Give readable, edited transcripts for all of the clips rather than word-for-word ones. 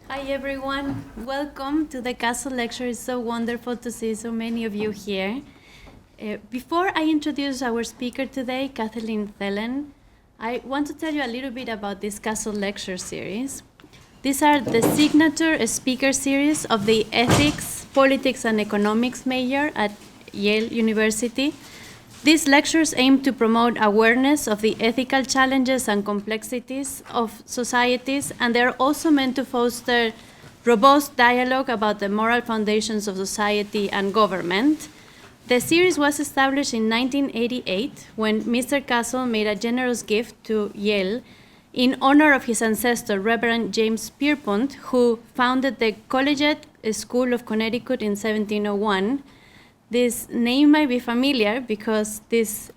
Hi everyone, welcome to the Castle Lecture. It's so wonderful to see so many of you here. Before I introduce our speaker today, Kathleen Thelen, I want to tell you a little bit about this Castle Lecture series. These are the signature speaker series of the Ethics, Politics and Economics major at Yale University. These lectures aim to promote awareness of the ethical challenges and complexities of societies, and they're also meant to foster robust dialogue about the moral foundations of society and government. The series was established in 1988 when Mr. Castle made a generous gift to Yale in honor of his ancestor, Reverend James Pierpont, who founded the Collegiate School of Connecticut in 1701. This name might be familiar because this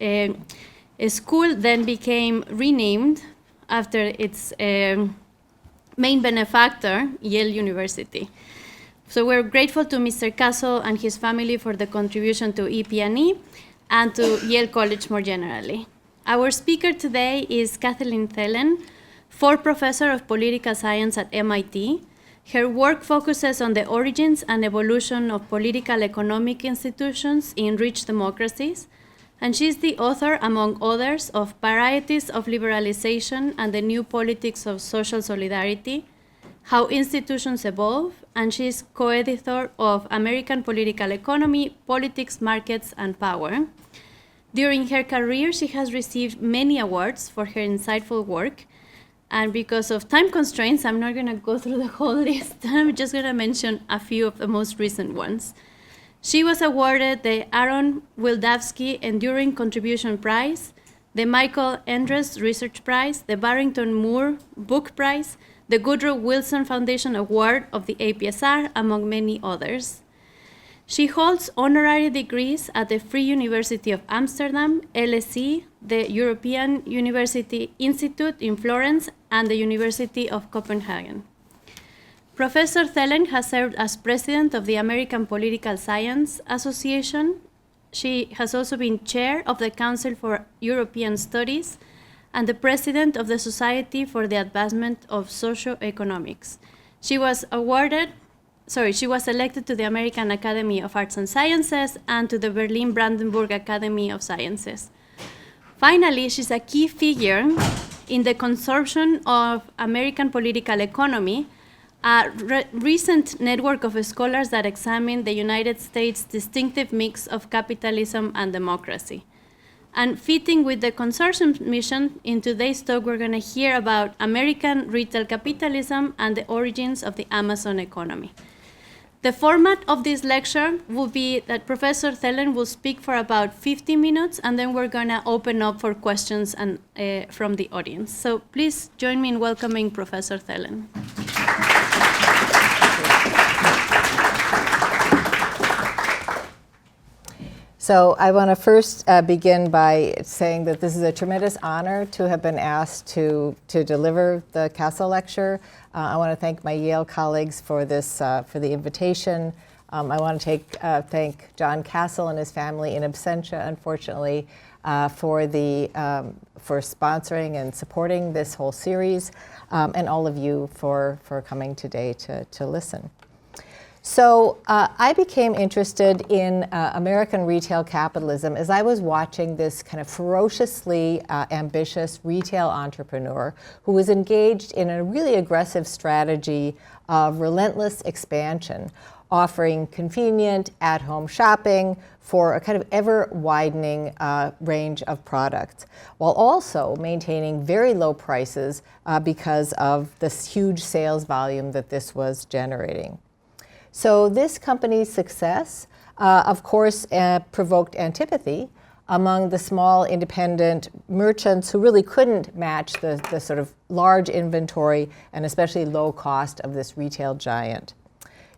school then became renamed after its main benefactor, Yale University. So we're grateful to Mr. Castle and his family for the contribution to EP&E and to Yale College more generally. Our speaker today is Kathleen Thelen, Ford Professor of Political Science at MIT. Her work focuses on the origins and evolution of political economic institutions in rich democracies, and she's the author, among others, of Varieties of Liberalization and the New Politics of Social Solidarity, How Institutions Evolve, and she's co-editor of American Political Economy, Politics, Markets, and Power. During her career, she has received many awards for her insightful work. And because of time constraints, I'm not going to go through the whole list. I'm just going to mention a few of the most recent ones. She was awarded the Aaron Wildavsky Enduring Contribution Prize, the Michael Endres Research Prize, the Barrington Moore Book Prize, the Woodrow Wilson Foundation Award of the APSR, among many others. She holds honorary degrees at the Free University of Amsterdam, LSE, the European University Institute in Florence, and the University of Copenhagen. Professor Thelen has served as president of the American Political Science Association. She has also been chair of the Council for European Studies and the president of the Society for the Advancement of Socioeconomics. She was elected to the American Academy of Arts and Sciences and to the Berlin-Brandenburg Academy of Sciences. Finally, she's a key figure in the Consortium of American Political Economy, a recent network of scholars that examine the United States' distinctive mix of capitalism and democracy. And fitting with the consortium's mission, in today's talk we're going to hear about American retail capitalism and the origins of the Amazon economy. The format of this lecture will be that Professor Thelen will speak for about 50 minutes, and then we're going to open up for questions and, from the audience. So please join me in welcoming Professor Thelen. So I want to first begin by saying that this is a tremendous honor to have been asked to deliver the Castle Lecture. I want to thank my Yale colleagues for this for the invitation. I want to thank John Castle and his family in absentia, unfortunately, for sponsoring and supporting this whole series, and all of you for coming today to listen. So I became interested in American retail capitalism as I was watching this kind of ferociously ambitious retail entrepreneur who was engaged in a really aggressive strategy of relentless expansion, offering convenient at-home shopping for a kind of ever-widening range of products, while also maintaining very low prices because of this huge sales volume that this was generating. So this company's success, of course, provoked antipathy among the small independent merchants who really couldn't match the sort of large inventory and especially low cost of this retail giant.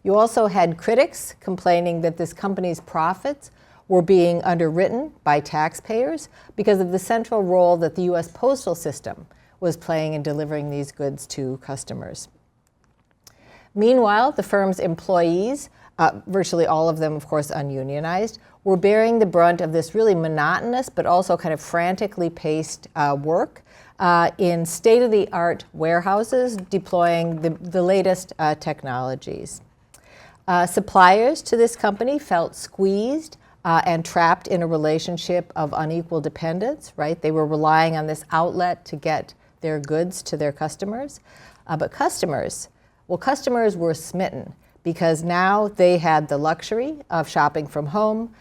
You also had critics complaining that this company's profits were being underwritten by taxpayers because of the central role that the US postal system was playing in delivering these goods to customers. Meanwhile, the firm's employees, virtually all of them, of course, ununionized, were bearing the brunt of this really monotonous but also kind of frantically paced work in state-of-the-art warehouses deploying the latest technologies. Suppliers to this company felt squeezed and trapped in a relationship of unequal dependence, right? They were relying on this outlet to get their goods to their customers. But customers were smitten because now they had the luxury of shopping from home,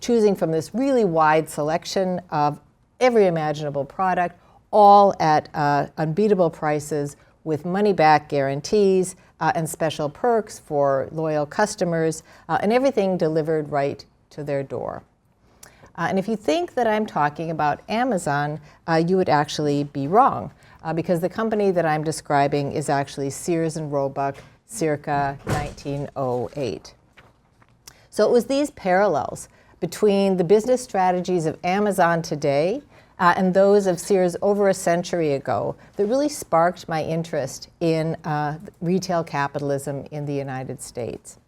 choosing from this really wide selection of every imaginable product, all at unbeatable prices with money-back guarantees and special perks for loyal customers, and everything delivered right to their door. And if you think that I'm talking about Amazon, you would actually be wrong, because the company that I'm describing is actually Sears and Roebuck, circa 1908. So it was these parallels between the business strategies of Amazon today and those of Sears over a century ago that really sparked my interest in retail capitalism in the United States.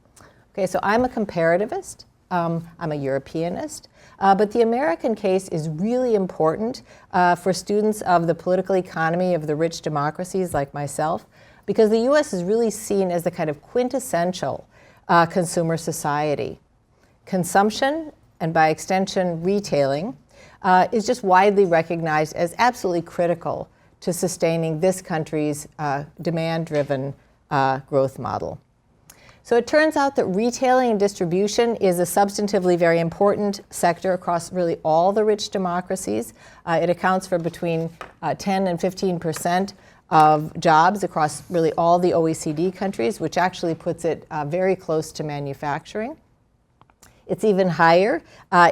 Okay, so I'm a comparativist. I'm a Europeanist. But the American case is really important for students of the political economy of the rich democracies like myself, because the US is really seen as the kind of quintessential consumer society. Consumption, and by extension retailing, is just widely recognized as absolutely critical to sustaining this country's demand-driven growth model. So it turns out that retailing and distribution is a substantively very important sector across really all the rich democracies. It accounts for between 10 and 15% of jobs across really all the OECD countries, which actually puts it very close to manufacturing. It's even higher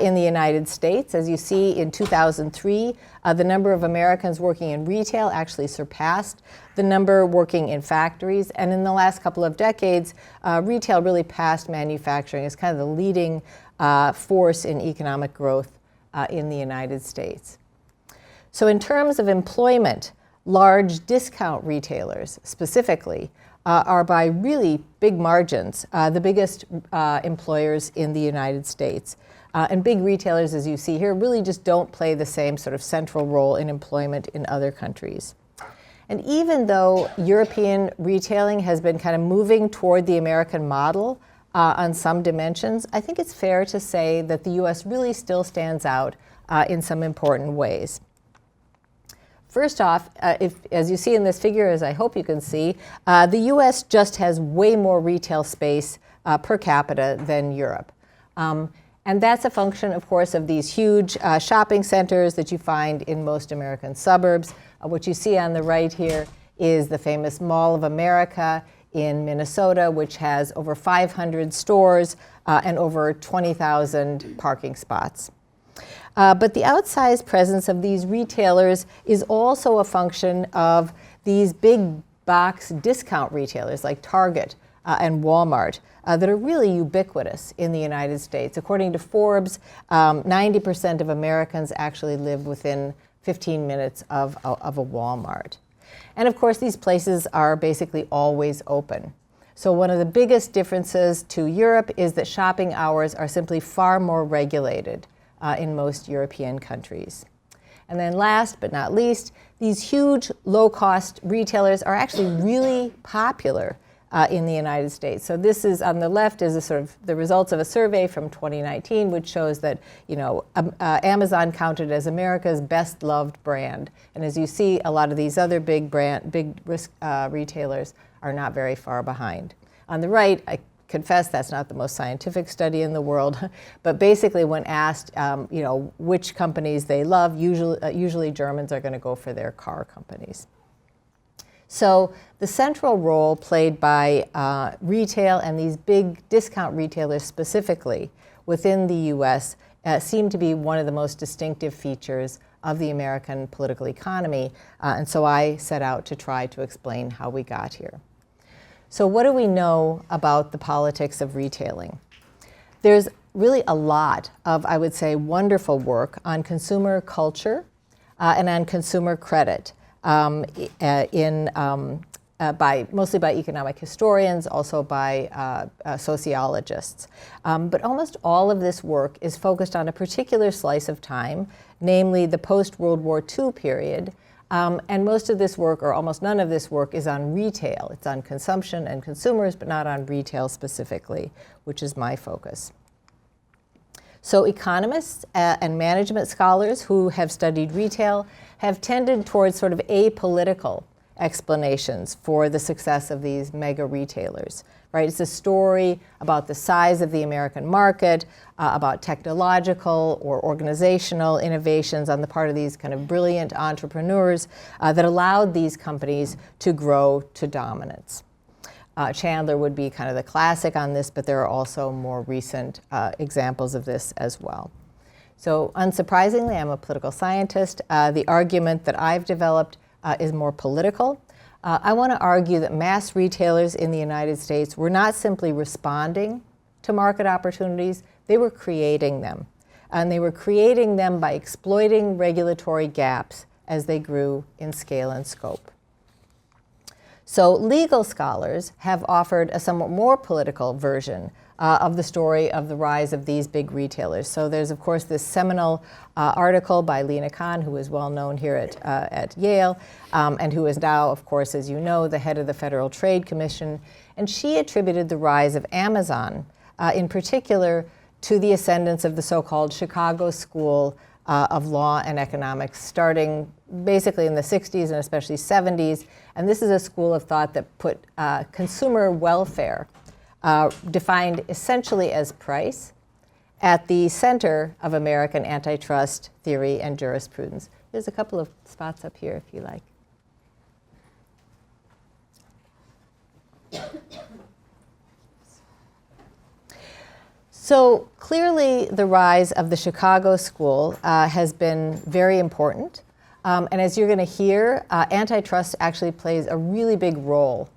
in the United States. As you see, in 2003, the number of Americans working in retail actually surpassed the number working in factories. And in the last couple of decades, retail really passed manufacturing as kind of the leading force in economic growth in the United States. So in terms of employment, large discount retailers specifically are by really big margins the biggest employers in the United States. And big retailers, as you see here, really just don't play the same sort of central role in employment in other countries. And even though European retailing has been kind of moving toward the American model on some dimensions, I think it's fair to say that the US really still stands out in some important ways. First off, as you see in this figure, as I hope you can see, the US just has way more retail space per capita than Europe. And that's a function, of course, of these huge shopping centers that you find in most American suburbs. What you see on the right here is the famous Mall of America in Minnesota, which has over 500 stores and over 20,000 parking spots. But the outsized presence of these retailers is also a function of these big box discount retailers like Target and Walmart that are really ubiquitous in the United States. According to Forbes, 90% of Americans actually live within 15 minutes of a Walmart. And of course, these places are basically always open. So one of the biggest differences to Europe is that shopping hours are simply far more regulated in most European countries. And then last but not least, these huge low-cost retailers are actually really popular in the United States. So this is on the left is a sort of the results of a survey from 2019, which shows that Amazon counted as America's best loved brand. And as you see, a lot of these other big retailers are not very far behind. On the right, I confess that's not the most scientific study in the world, but basically when asked which companies they love, usually Germans are going to go for their car companies. So the central role played by retail and these big discount retailers specifically within the US seem to be one of the most distinctive features of the American political economy. And so I set out to try to explain how we got here. So what do we know about the politics of retailing? There's really a lot of, I would say, wonderful work on consumer culture and on consumer credit mostly by economic historians, also by sociologists. But almost all of this work is focused on a particular slice of time, namely the post-World War II period, And most of this work, or almost none of this work, is on retail. It's on consumption and consumers, but not on retail specifically, which is my focus. So economists and management scholars who have studied retail have tended towards sort of apolitical explanations for the success of these mega retailers. Right? It's a story about the size of the American market, about technological or organizational innovations on the part of these kind of brilliant entrepreneurs that allowed these companies to grow to dominance. Chandler would be kind of the classic on this, but there are also more recent examples of this as well. So unsurprisingly, I'm a political scientist. The argument that I've developed is more political. I want to argue that mass retailers in the United States were not simply responding to market opportunities, they were creating them. And they were creating them by exploiting regulatory gaps as they grew in scale and scope. So legal scholars have offered a somewhat more political version of the story of the rise of these big retailers. So there's, of course, this seminal article by Lina Khan, who is well known here at Yale, and who is now, of course, as you know, the head of the Federal Trade Commission. And she attributed the rise of Amazon, in particular, to the ascendance of the so-called Chicago School of Law and Economics, starting basically in the 60s and especially 70s. And this is a school of thought that put consumer welfare, defined essentially as price, at the center of American antitrust theory and jurisprudence. There's a couple of spots up here if you like. So clearly the rise of the Chicago School has been very important. And as you're going to hear, antitrust actually plays a really big role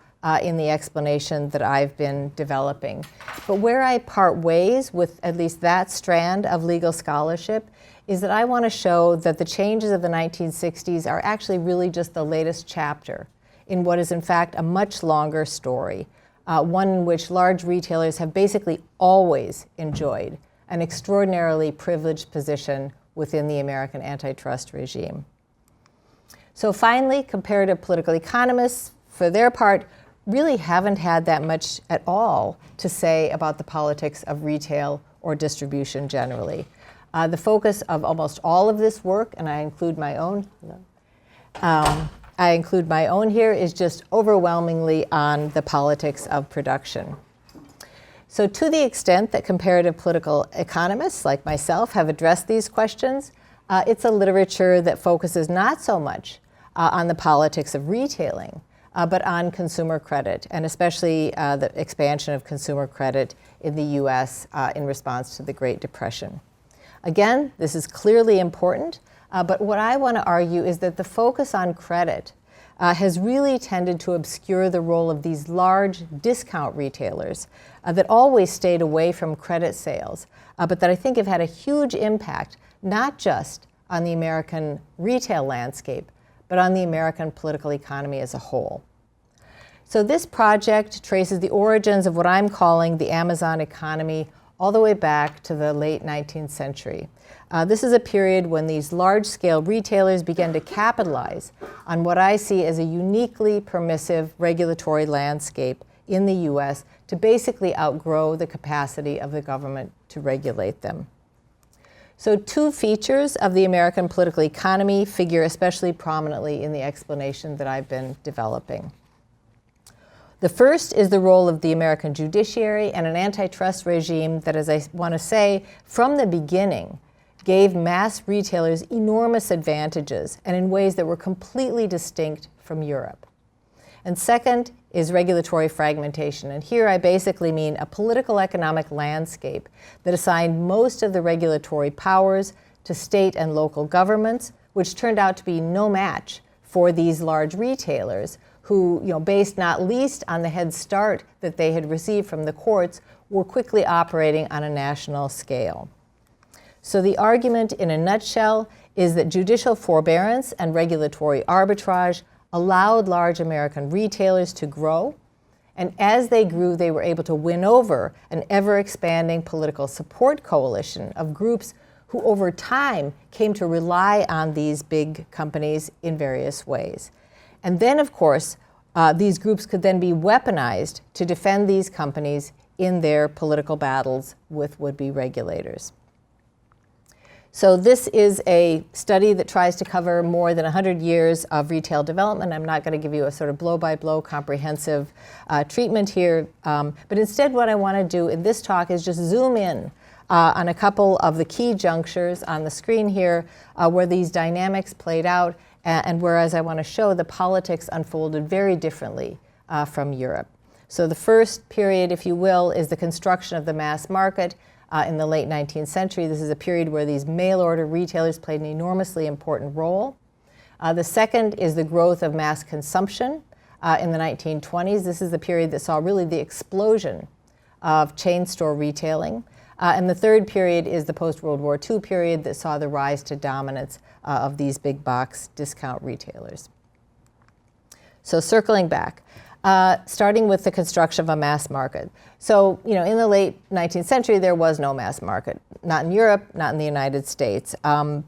in the explanation that I've been developing. But where I part ways with at least that strand of legal scholarship is that I want to show that the changes of the 1960s are actually really just the latest chapter in what is in fact a much longer story, one in which large retailers have basically always enjoyed an extraordinarily privileged position within the American antitrust regime. So finally, comparative political economists, for their part, really haven't had that much at all to say about the politics of retail or distribution generally. The focus of almost all of this work, and I include my own, here, is just overwhelmingly on the politics of production. So to the extent that comparative political economists like myself have addressed these questions, it's a literature that focuses not so much on the politics of retailing, but on consumer credit, and especially the expansion of consumer credit in the US in response to the Great Depression. Again, this is clearly important, but what I want to argue is that the focus on credit has really tended to obscure the role of these large discount retailers that always stayed away from credit sales, but that I think have had a huge impact, not just on the American retail landscape, but on the American political economy as a whole. So this project traces the origins of what I'm calling the Amazon economy all the way back to the late 19th century. This is a period when these large-scale retailers began to capitalize on what I see as a uniquely permissive regulatory landscape in the US to basically outgrow the capacity of the government to regulate them. So two features of the American political economy figure especially prominently in the explanation that I've been developing. The first is the role of the American judiciary and an antitrust regime that, as I want to say, from the beginning, gave mass retailers enormous advantages and in ways that were completely distinct from Europe. And second is regulatory fragmentation. And here I basically mean a political economic landscape that assigned most of the regulatory powers to state and local governments, which turned out to be no match for these large retailers who, based not least on the head start that they had received from the courts, were quickly operating on a national scale. So the argument in a nutshell is that judicial forbearance and regulatory arbitrage allowed large American retailers to grow, and as they grew, they were able to win over an ever-expanding political support coalition of groups who over time came to rely on these big companies in various ways. And then, of course, these groups could then be weaponized to defend these companies in their political battles with would-be regulators. So this is a study that tries to cover more than 100 years of retail development. I'm not going to give you a sort of blow-by-blow comprehensive treatment here, but instead what I want to do in this talk is just zoom in on a couple of the key junctures on the screen here where these dynamics played out, and whereas I want to show the politics unfolded very differently from Europe. So the first period, if you will, is the construction of the mass market in the late 19th century. This is a period where these mail-order retailers played an enormously important role. The second is the growth of mass consumption in the 1920s. This is the period that saw really the explosion of chain store retailing. And the third period is the post-World War II period that saw the rise to dominance of these big box discount retailers. So circling back, starting with the construction of a mass market. So, in the late 19th century, there was no mass market. Not in Europe, not in the United States.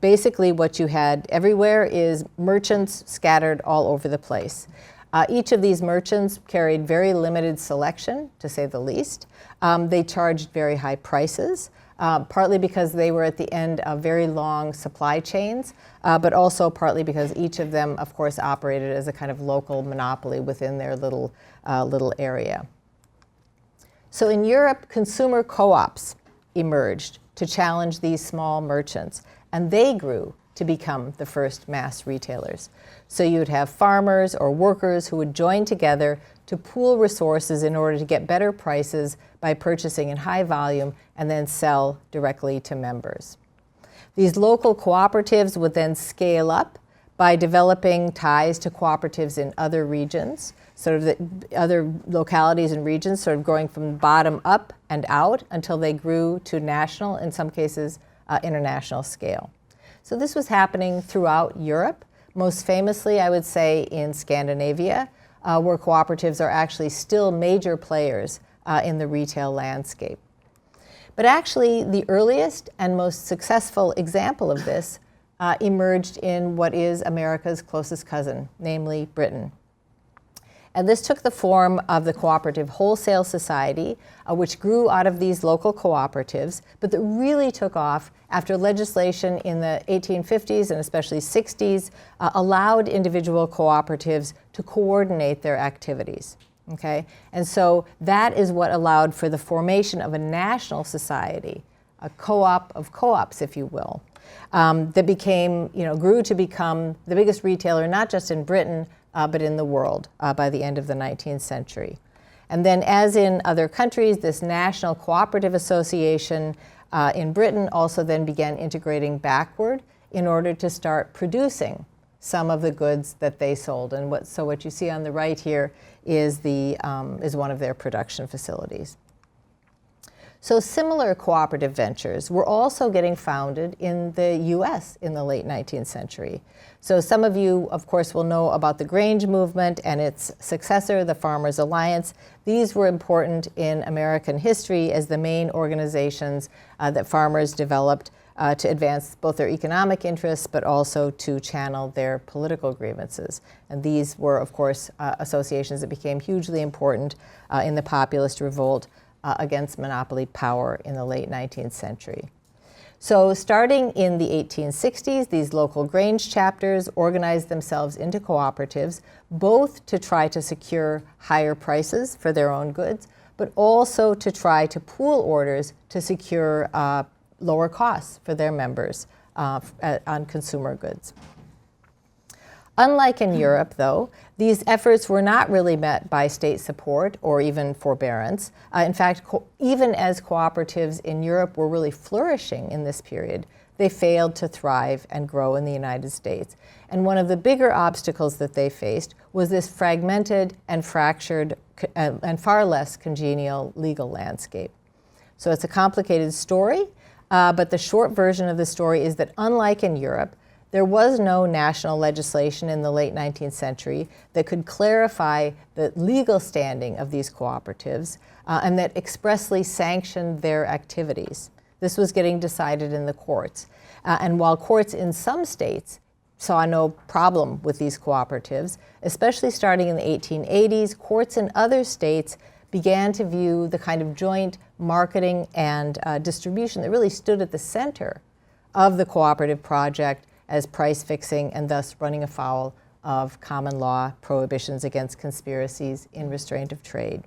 Basically, what you had everywhere is merchants scattered all over the place. Each of these merchants carried very limited selection, to say the least. They charged very high prices, partly because they were at the end of very long supply chains, but also partly because each of them, of course, operated as a kind of local monopoly within their little area. So in Europe, consumer co-ops emerged to challenge these small merchants, and they grew to become the first mass retailers. So you'd have farmers or workers who would join together to pool resources in order to get better prices by purchasing in high volume and then sell directly to members. These local cooperatives would then scale up by developing ties to cooperatives in other regions, sort of the other localities and regions, sort of growing from bottom up and out until they grew to national, in some cases, international scale. So this was happening throughout Europe, most famously, I would say, in Scandinavia, where cooperatives are actually still major players in the retail landscape. But actually, the earliest and most successful example of this emerged in what is America's closest cousin, namely Britain. And this took the form of the Cooperative Wholesale Society, which grew out of these local cooperatives, but that really took off after legislation in the 1850s and especially 60s allowed individual cooperatives to coordinate their activities. Okay? And so that is what allowed for the formation of a national society, a co-op of co-ops, if you will, that became, grew to become the biggest retailer, not just in Britain, but in the world by the end of the 19th century. And then, as in other countries, this National Cooperative Association in Britain also then began integrating backward in order to start producing some of the goods that they sold. And what you see on the right here is one of their production facilities. So similar cooperative ventures were also getting founded in the US in the late 19th century. So some of you, of course, will know about the Grange movement and its successor, the Farmers Alliance. These were important in American history as the main organizations that farmers developed to advance both their economic interests, but also to channel their political grievances. And these were, of course, associations that became hugely important in the populist revolt against monopoly power in the late 19th century. So starting in the 1860s, these local Grange chapters organized themselves into cooperatives, both to try to secure higher prices for their own goods, but also to try to pool orders to secure lower costs for their members on consumer goods. Unlike in Europe, though, these efforts were not really met by state support or even forbearance. In fact, even as cooperatives in Europe were really flourishing in this period, they failed to thrive and grow in the United States. And one of the bigger obstacles that they faced was this fragmented and fractured and far less congenial legal landscape. So it's a complicated story, but the short version of the story is that unlike in Europe, there was no national legislation in the late 19th century that could clarify the legal standing of these cooperatives and that expressly sanctioned their activities. This was getting decided in the courts. And while courts in some states saw no problem with these cooperatives, especially starting in the 1880s, courts in other states began to view the kind of joint marketing and distribution that really stood at the center of the cooperative project as price fixing and thus running afoul of common law prohibitions against conspiracies in restraint of trade.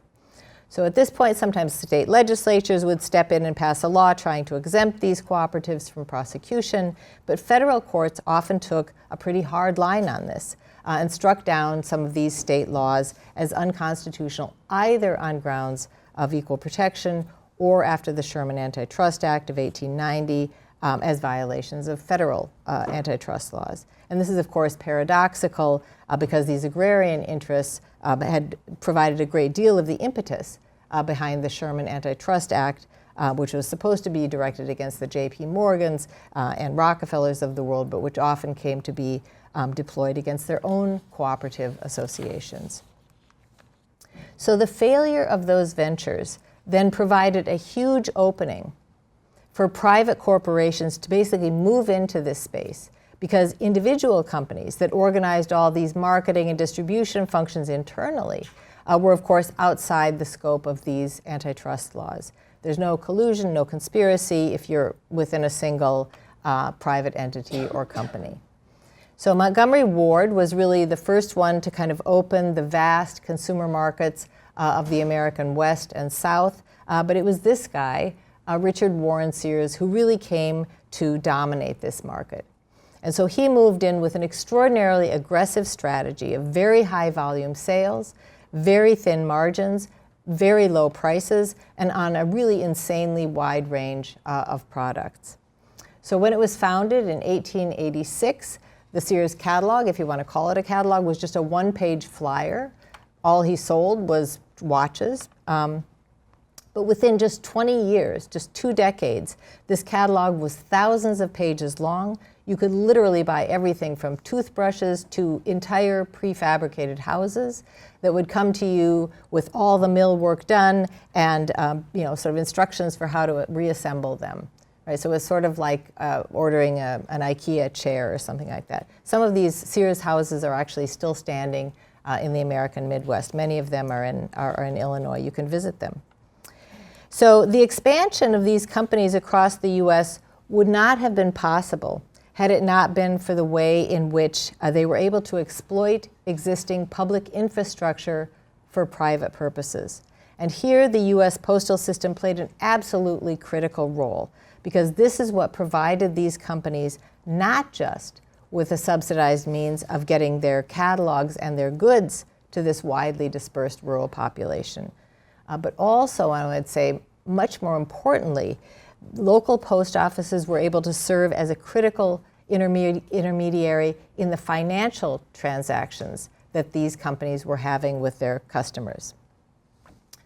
So at this point, sometimes state legislatures would step in and pass a law trying to exempt these cooperatives from prosecution, but federal courts often took a pretty hard line on this and struck down some of these state laws as unconstitutional, either on grounds of equal protection or after the Sherman Antitrust Act of 1890 as violations of federal antitrust laws. And this is, of course, paradoxical because these agrarian interests had provided a great deal of the impetus behind the Sherman Antitrust Act, which was supposed to be directed against the J.P. Morgans and Rockefellers of the world, but which often came to be deployed against their own cooperative associations. So the failure of those ventures then provided a huge opening for private corporations to basically move into this space, because individual companies that organized all these marketing and distribution functions internally were, of course, outside the scope of these antitrust laws. There's no collusion, no conspiracy if you're within a single private entity or company. So Montgomery Ward was really the first one to kind of open the vast consumer markets of the American West and South, but it was this guy, Richard Warren Sears, who really came to dominate this market. And so he moved in with an extraordinarily aggressive strategy of very high volume sales, very thin margins, very low prices, and on a really insanely wide range of products. So when it was founded in 1886, the Sears catalog, if you want to call it a catalog, was just a one-page flyer. All he sold was watches. But within just 20 years, just 2 decades, this catalog was thousands of pages long. You could literally buy everything from toothbrushes to entire prefabricated houses that would come to you with all the mill work done and sort of instructions for how to reassemble them. Right? So it was sort of like ordering an IKEA chair or something like that. Some of these Sears houses are actually still standing in the American Midwest. Many of them are in Illinois. You can visit them. So the expansion of these companies across the U.S. would not have been possible had it not been for the way in which they were able to exploit existing public infrastructure for private purposes. And here the U.S. postal system played an absolutely critical role, because this is what provided these companies not just with a subsidized means of getting their catalogs and their goods to this widely dispersed rural population, but also, I would say, much more importantly, local post offices were able to serve as a critical intermediary in the financial transactions that these companies were having with their customers.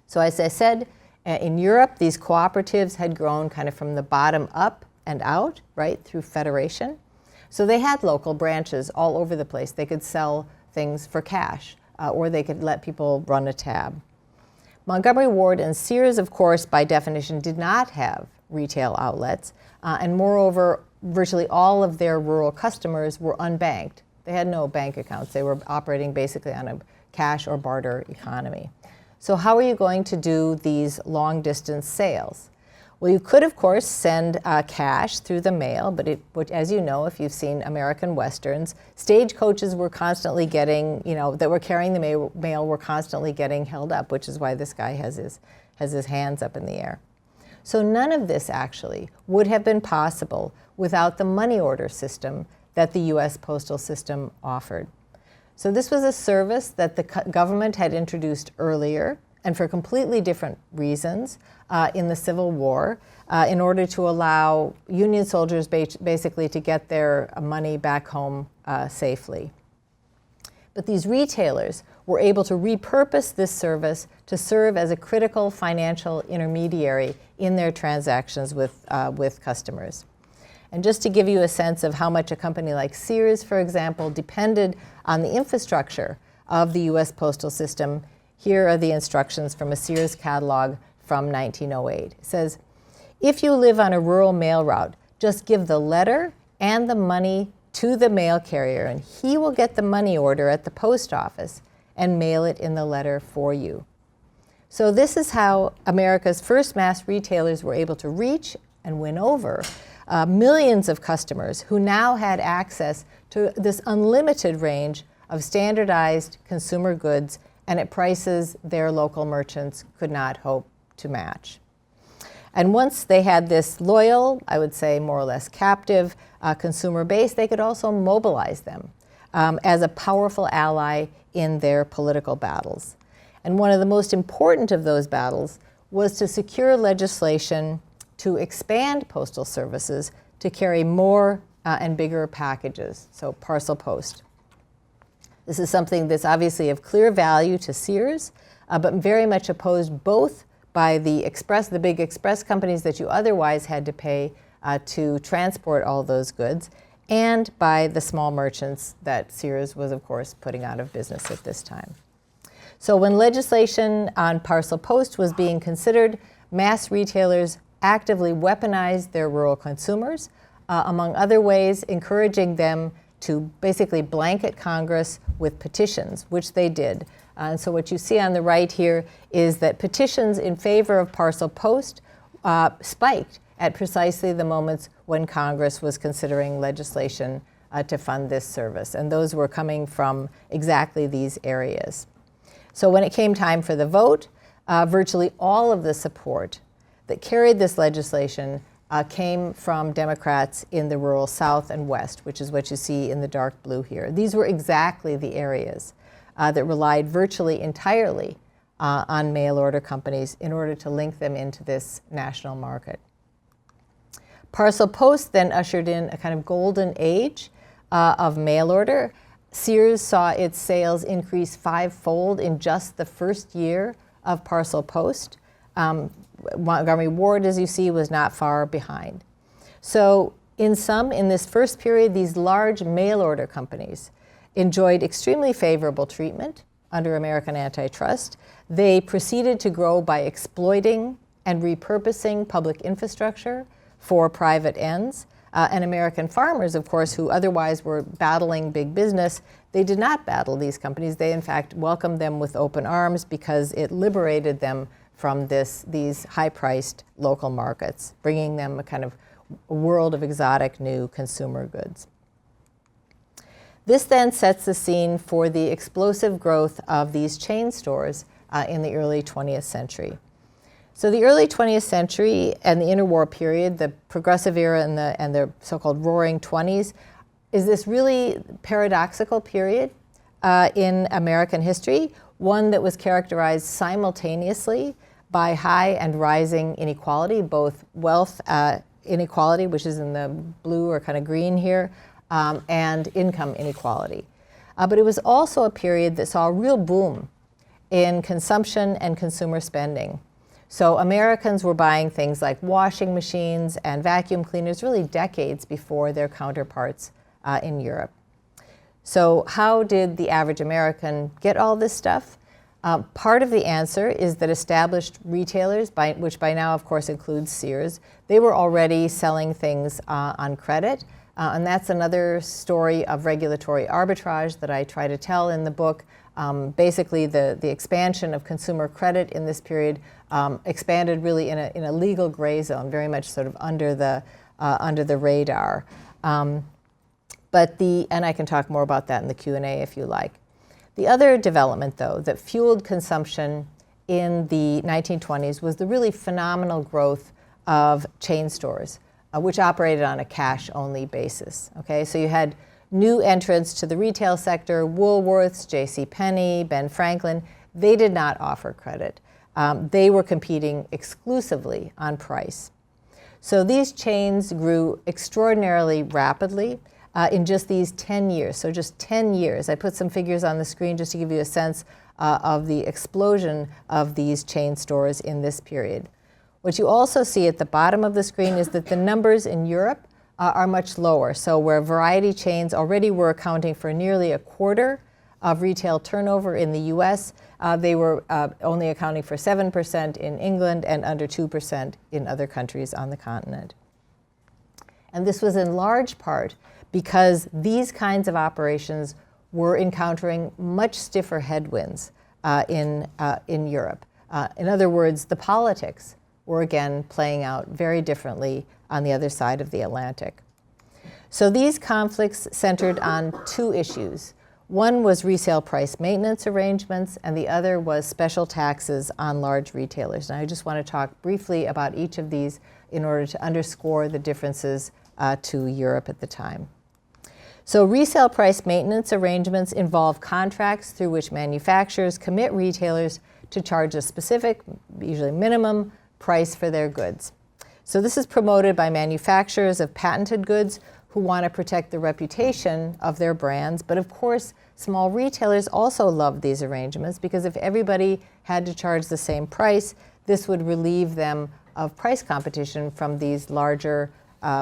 So as I said, in Europe, these cooperatives had grown kind of from the bottom up and out, right, through federation. So they had local branches all over the place. They could sell things for cash, or they could let people run a tab. Montgomery Ward and Sears, of course, by definition, did not have retail outlets, and moreover, virtually all of their rural customers were unbanked. They had no bank accounts. They were operating basically on a cash or barter economy. So how are you going to do these long-distance sales? Well, you could, of course, send cash through the mail, but as you know, if you've seen American Westerns, stagecoaches were constantly getting, that were carrying the mail were constantly getting held up, which is why this guy has his hands up in the air. So none of this actually would have been possible without the money order system that the U.S. postal system offered. So this was a service that the government had introduced earlier, and for completely different reasons, in the Civil War, in order to allow Union soldiers basically to get their money back home safely. But these retailers were able to repurpose this service to serve as a critical financial intermediary in their transactions with customers. And just to give you a sense of how much a company like Sears, for example, depended on the infrastructure of the U.S. postal system, here are the instructions from a Sears catalog from 1908. It says, If you live on a rural mail route, just give the letter and the money to the mail carrier, and he will get the money order at the post office and mail it in the letter for you. So this is how America's first mass retailers were able to reach and win over millions of customers who now had access to this unlimited range of standardized consumer goods and at prices their local merchants could not hope to match. And once they had this loyal, I would say more or less captive consumer base, they could also mobilize them as a powerful ally in their political battles. And one of the most important of those battles was to secure legislation to expand postal services to carry more and bigger packages, so parcel post. This is something that's obviously of clear value to Sears, but very much opposed both by the big express companies that you otherwise had to pay to transport all those goods, and by the small merchants that Sears was, of course, putting out of business at this time. So when legislation on parcel post was being considered, mass retailers actively weaponized their rural consumers, among other ways, encouraging them to basically blanket Congress with petitions, which they did. And so what you see on the right here is that petitions in favor of parcel post spiked at precisely the moments when Congress was considering legislation to fund this service. And those were coming from exactly these areas. So when it came time for the vote, virtually all of the support that carried this legislation came from Democrats in the rural South and West, which is what you see in the dark blue here. These were exactly the areas that relied virtually entirely on mail order companies in order to link them into this national market. Parcel post then ushered in a kind of golden age of mail order. Sears saw its sales increase 5-fold in just the first year of parcel post. Montgomery Ward, as you see, was not far behind. So in this first period, these large mail order companies enjoyed extremely favorable treatment under American antitrust. They proceeded to grow by exploiting and repurposing public infrastructure for private ends. And American farmers, of course, who otherwise were battling big business, they did not battle these companies. They, in fact, welcomed them with open arms because it liberated them from these high-priced local markets, bringing them a kind of world of exotic new consumer goods. This then sets the scene for the explosive growth of these chain stores in the early 20th century. So the early 20th century and the interwar period, the progressive era and the so-called roaring 20s, is this really paradoxical period in American history, one that was characterized simultaneously by high and rising inequality, both wealth inequality, which is in the blue or kind of green here, and income inequality. But it was also a period that saw a real boom in consumption and consumer spending. So Americans were buying things like washing machines and vacuum cleaners really decades before their counterparts in Europe. So how did the average American get all this stuff? Part of the answer is that established retailers, which by now, of course, includes Sears, they were already selling things on credit. And that's another story of regulatory arbitrage that I try to tell in the book. Basically, the expansion of consumer credit in this period expanded really in a legal gray zone, very much sort of under the radar. And I can talk more about that in the Q&A if you like. The other development, though, that fueled consumption in the 1920s was the really phenomenal growth of chain stores, which operated on a cash-only basis. Okay, so you had new entrants to the retail sector: Woolworths, JCPenney, Ben Franklin. They did not offer credit. They were competing exclusively on price. So these chains grew extraordinarily rapidly in just these 10 years. So just 10 years. I put some figures on the screen just to give you a sense of the explosion of these chain stores in this period. What you also see at the bottom of the screen is that the numbers in Europe are much lower. So where variety chains already were accounting for nearly a quarter of retail turnover in the US. They were only accounting for 7% in England and under 2% in other countries on the continent. And this was in large part because these kinds of operations were encountering much stiffer headwinds in Europe. In other words, the politics were again playing out very differently on the other side of the Atlantic. So these conflicts centered on two issues. One was resale price maintenance arrangements, and the other was special taxes on large retailers. And I just want to talk briefly about each of these in order to underscore the differences to Europe at the time. So resale price maintenance arrangements involve contracts through which manufacturers commit retailers to charge a specific, usually minimum, price for their goods. So this is promoted by manufacturers of patented goods who want to protect the reputation of their brands. But of course, small retailers also love these arrangements because if everybody had to charge the same price, this would relieve them of price competition from these larger,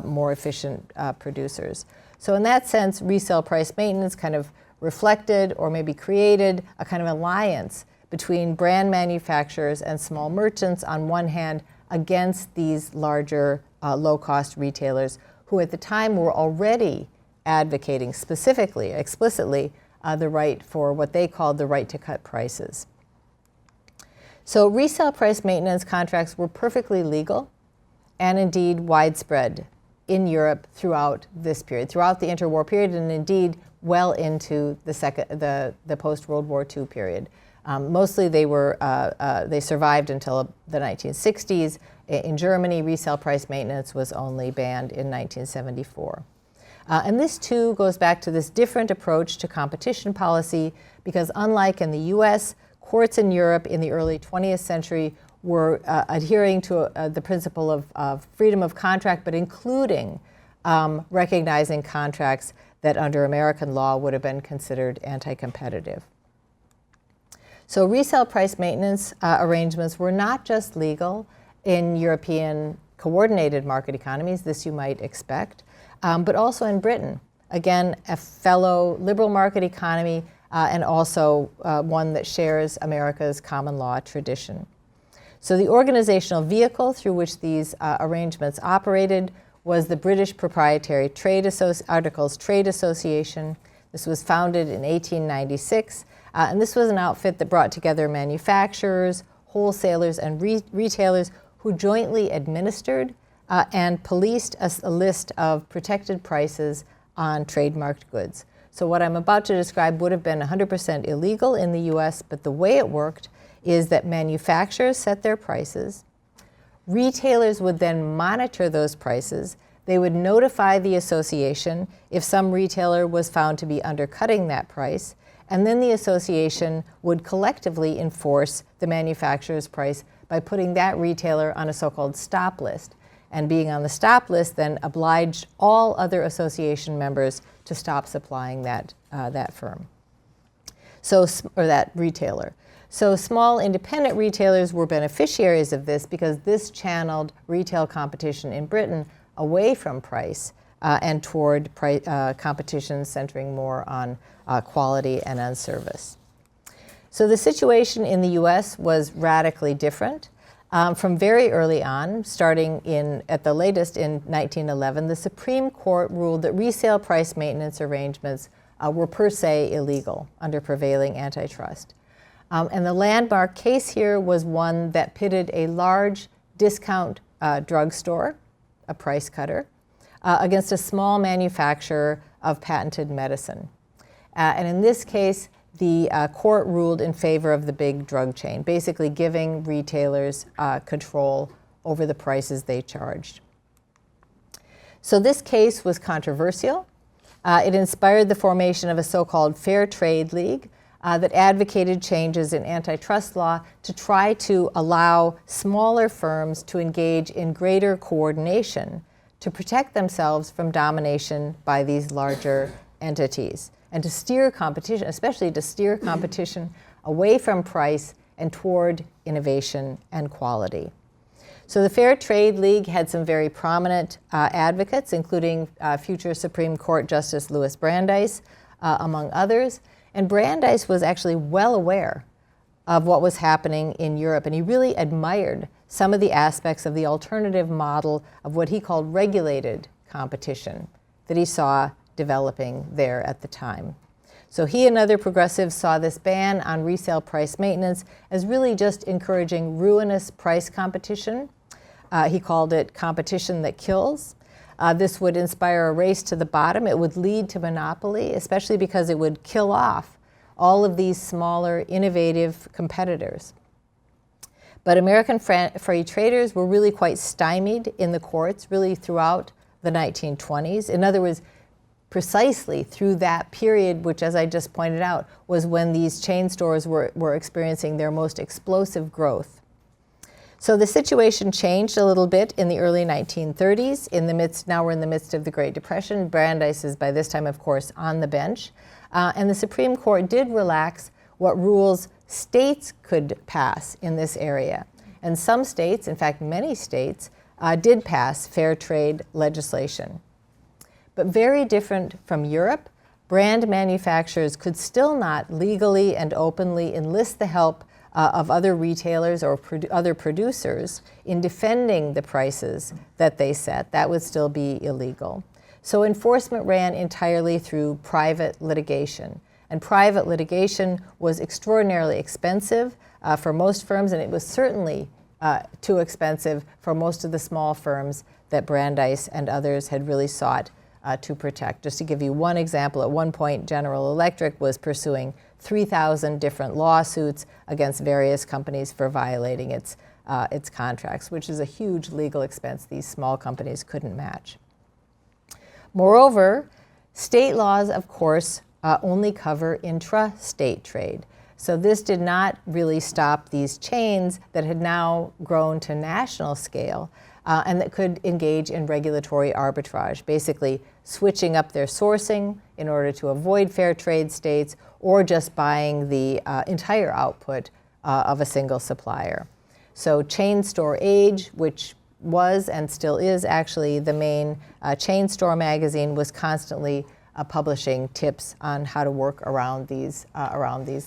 more efficient producers. So in that sense, resale price maintenance kind of reflected or maybe created a kind of alliance between brand manufacturers and small merchants on one hand against these larger low-cost retailers who at the time were already advocating specifically, explicitly, the right for what they called the right to cut prices. So resale price maintenance contracts were perfectly legal and indeed widespread in Europe throughout this period, throughout the interwar period, and indeed well into the post-World War II period. Mostly they survived until the 1960s. In Germany, resale price maintenance was only banned in 1974. And this too goes back to this different approach to competition policy because unlike in the US, courts in Europe in the early 20th century were adhering to the principle of freedom of contract, but including recognizing contracts that under American law would have been considered anti-competitive. So resale price maintenance arrangements were not just legal in European coordinated market economies, this you might expect, but also in Britain. Again, a fellow liberal market economy and also one that shares America's common law tradition. So the organizational vehicle through which these arrangements operated was the British Proprietary Articles Trade Association. This was founded in 1896, and this was an outfit that brought together manufacturers, wholesalers, and retailers who jointly administered and policed a list of protected prices on trademarked goods. So what I'm about to describe would have been 100% illegal in the US, but the way it worked is that manufacturers set their prices. Retailers would then monitor those prices. They would notify the association if some retailer was found to be undercutting that price, and then the association would collectively enforce the manufacturer's price by putting that retailer on a so-called stop list. And being on the stop list then obliged all other association members to stop supplying that firm, or that retailer. So small independent retailers were beneficiaries of this because this channeled retail competition in Britain away from price and toward competition centering more on quality and on service. So the situation in the US was radically different. From very early on, starting at the latest in 1911, the Supreme Court ruled that resale price maintenance arrangements were per se illegal under prevailing antitrust. And the landmark case here was one that pitted a large discount drugstore, a price cutter, against a small manufacturer of patented medicine. And in this case, the court ruled in favor of the big drug chain, basically giving retailers control over the prices they charged. So this case was controversial. It inspired the formation of a so-called Fair Trade League that advocated changes in antitrust law to try to allow smaller firms to engage in greater coordination to protect themselves from domination by these larger entities, and to steer competition, especially to steer competition away from price and toward innovation and quality. So the Fair Trade League had some very prominent advocates, including future Supreme Court Justice Louis Brandeis, among others. And Brandeis was actually well aware of what was happening in Europe, and he really admired some of the aspects of the alternative model of what he called regulated competition that he saw developing there at the time. So he and other progressives saw this ban on resale price maintenance as really just encouraging ruinous price competition. He called it competition that kills. This would inspire a race to the bottom. It would lead to monopoly, especially because it would kill off all of these smaller, innovative competitors. But American free traders were really quite stymied in the courts, really throughout the 1920s. In other words, precisely through that period, which, as I just pointed out, was when these chain stores were experiencing their most explosive growth. So the situation changed a little bit in the early 1930s. Now we're in the midst of the Great Depression. Brandeis is by this time, of course, on the bench. And the Supreme Court did relax what rules states could pass in this area. And some states, in fact, many states, did pass fair trade legislation. But very different from Europe, brand manufacturers could still not legally and openly enlist the help of other retailers or other producers in defending the prices that they set. That would still be illegal. So enforcement ran entirely through private litigation. And private litigation was extraordinarily expensive for most firms, and it was certainly too expensive for most of the small firms that Brandeis and others had really sought to protect. Just to give you one example, at one point General Electric was pursuing 3,000 different lawsuits against various companies for violating its contracts, which is a huge legal expense these small companies couldn't match. Moreover, state laws, of course, only cover intra-state trade. So this did not really stop these chains that had now grown to national scale and that could engage in regulatory arbitrage, basically switching up their sourcing in order to avoid fair trade states or just buying the entire output of a single supplier. So Chain Store Age, which was and still is actually the main chain store magazine, was constantly publishing tips on how to work around these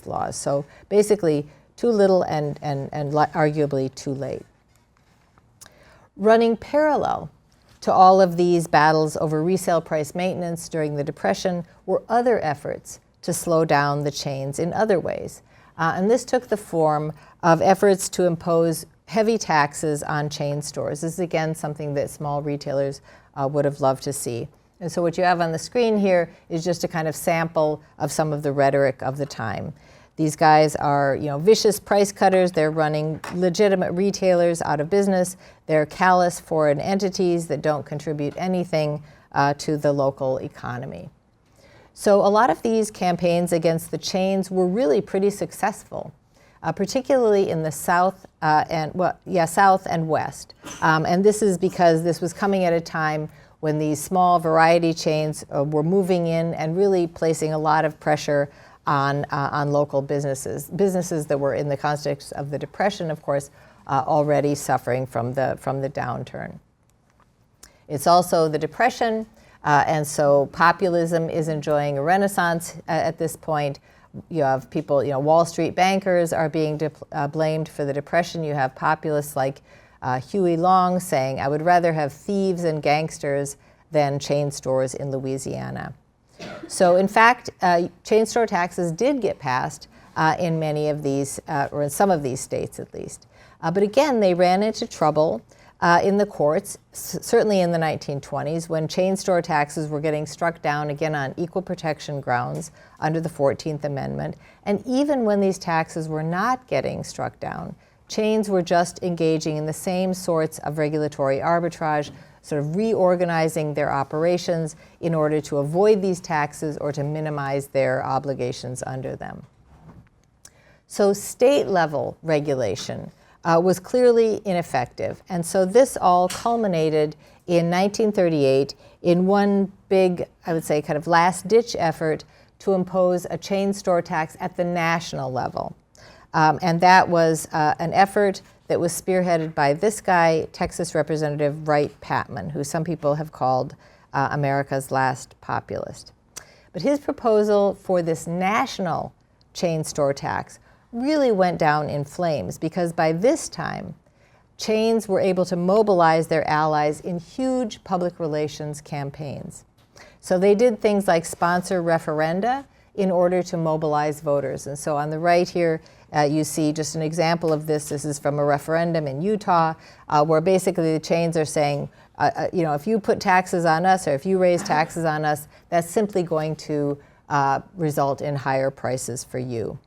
laws. So basically, too little and arguably too late. Running parallel to all of these battles over resale price maintenance during the Depression were other efforts to slow down the chains in other ways. And this took the form of efforts to impose heavy taxes on chain stores. This is, again, something that small retailers would have loved to see. And so what you have on the screen here is just a kind of sample of some of the rhetoric of the time. These guys are, vicious price cutters. They're running legitimate retailers out of business. They're callous foreign entities that don't contribute anything to the local economy. So a lot of these campaigns against the chains were really pretty successful, particularly in the South South and West. And this is because this was coming at a time when these small variety chains were moving in and really placing a lot of pressure on local businesses that were in the context of the Depression, of course, already suffering from the downturn. It's also the Depression, and so populism is enjoying a renaissance at this point. You have people, Wall Street bankers are being blamed for the Depression. You have populists like Huey Long saying, "I would rather have thieves and gangsters than chain stores in Louisiana." So in fact, chain store taxes did get passed in many of these, or in some of these states at least. But again, they ran into trouble in the courts, certainly in the 1920s, when chain store taxes were getting struck down again on equal protection grounds under the 14th Amendment. And even when these taxes were not getting struck down, chains were just engaging in the same sorts of regulatory arbitrage, sort of reorganizing their operations in order to avoid these taxes or to minimize their obligations under them. So state-level regulation was clearly ineffective. And so this all culminated in 1938 in one big, I would say, kind of last-ditch effort to impose a chain store tax at the national level. And that was an effort that was spearheaded by this guy, Texas Representative Wright Patman, who some people have called America's last populist. But his proposal for this national chain store tax really went down in flames, because by this time, chains were able to mobilize their allies in huge public relations campaigns. So they did things like sponsor referenda in order to mobilize voters. And so on the right here, you see just an example of this. This is from a referendum in Utah, where basically the chains are saying, if you put taxes on us, or if you raise taxes on us, that's simply going to result in higher prices for you.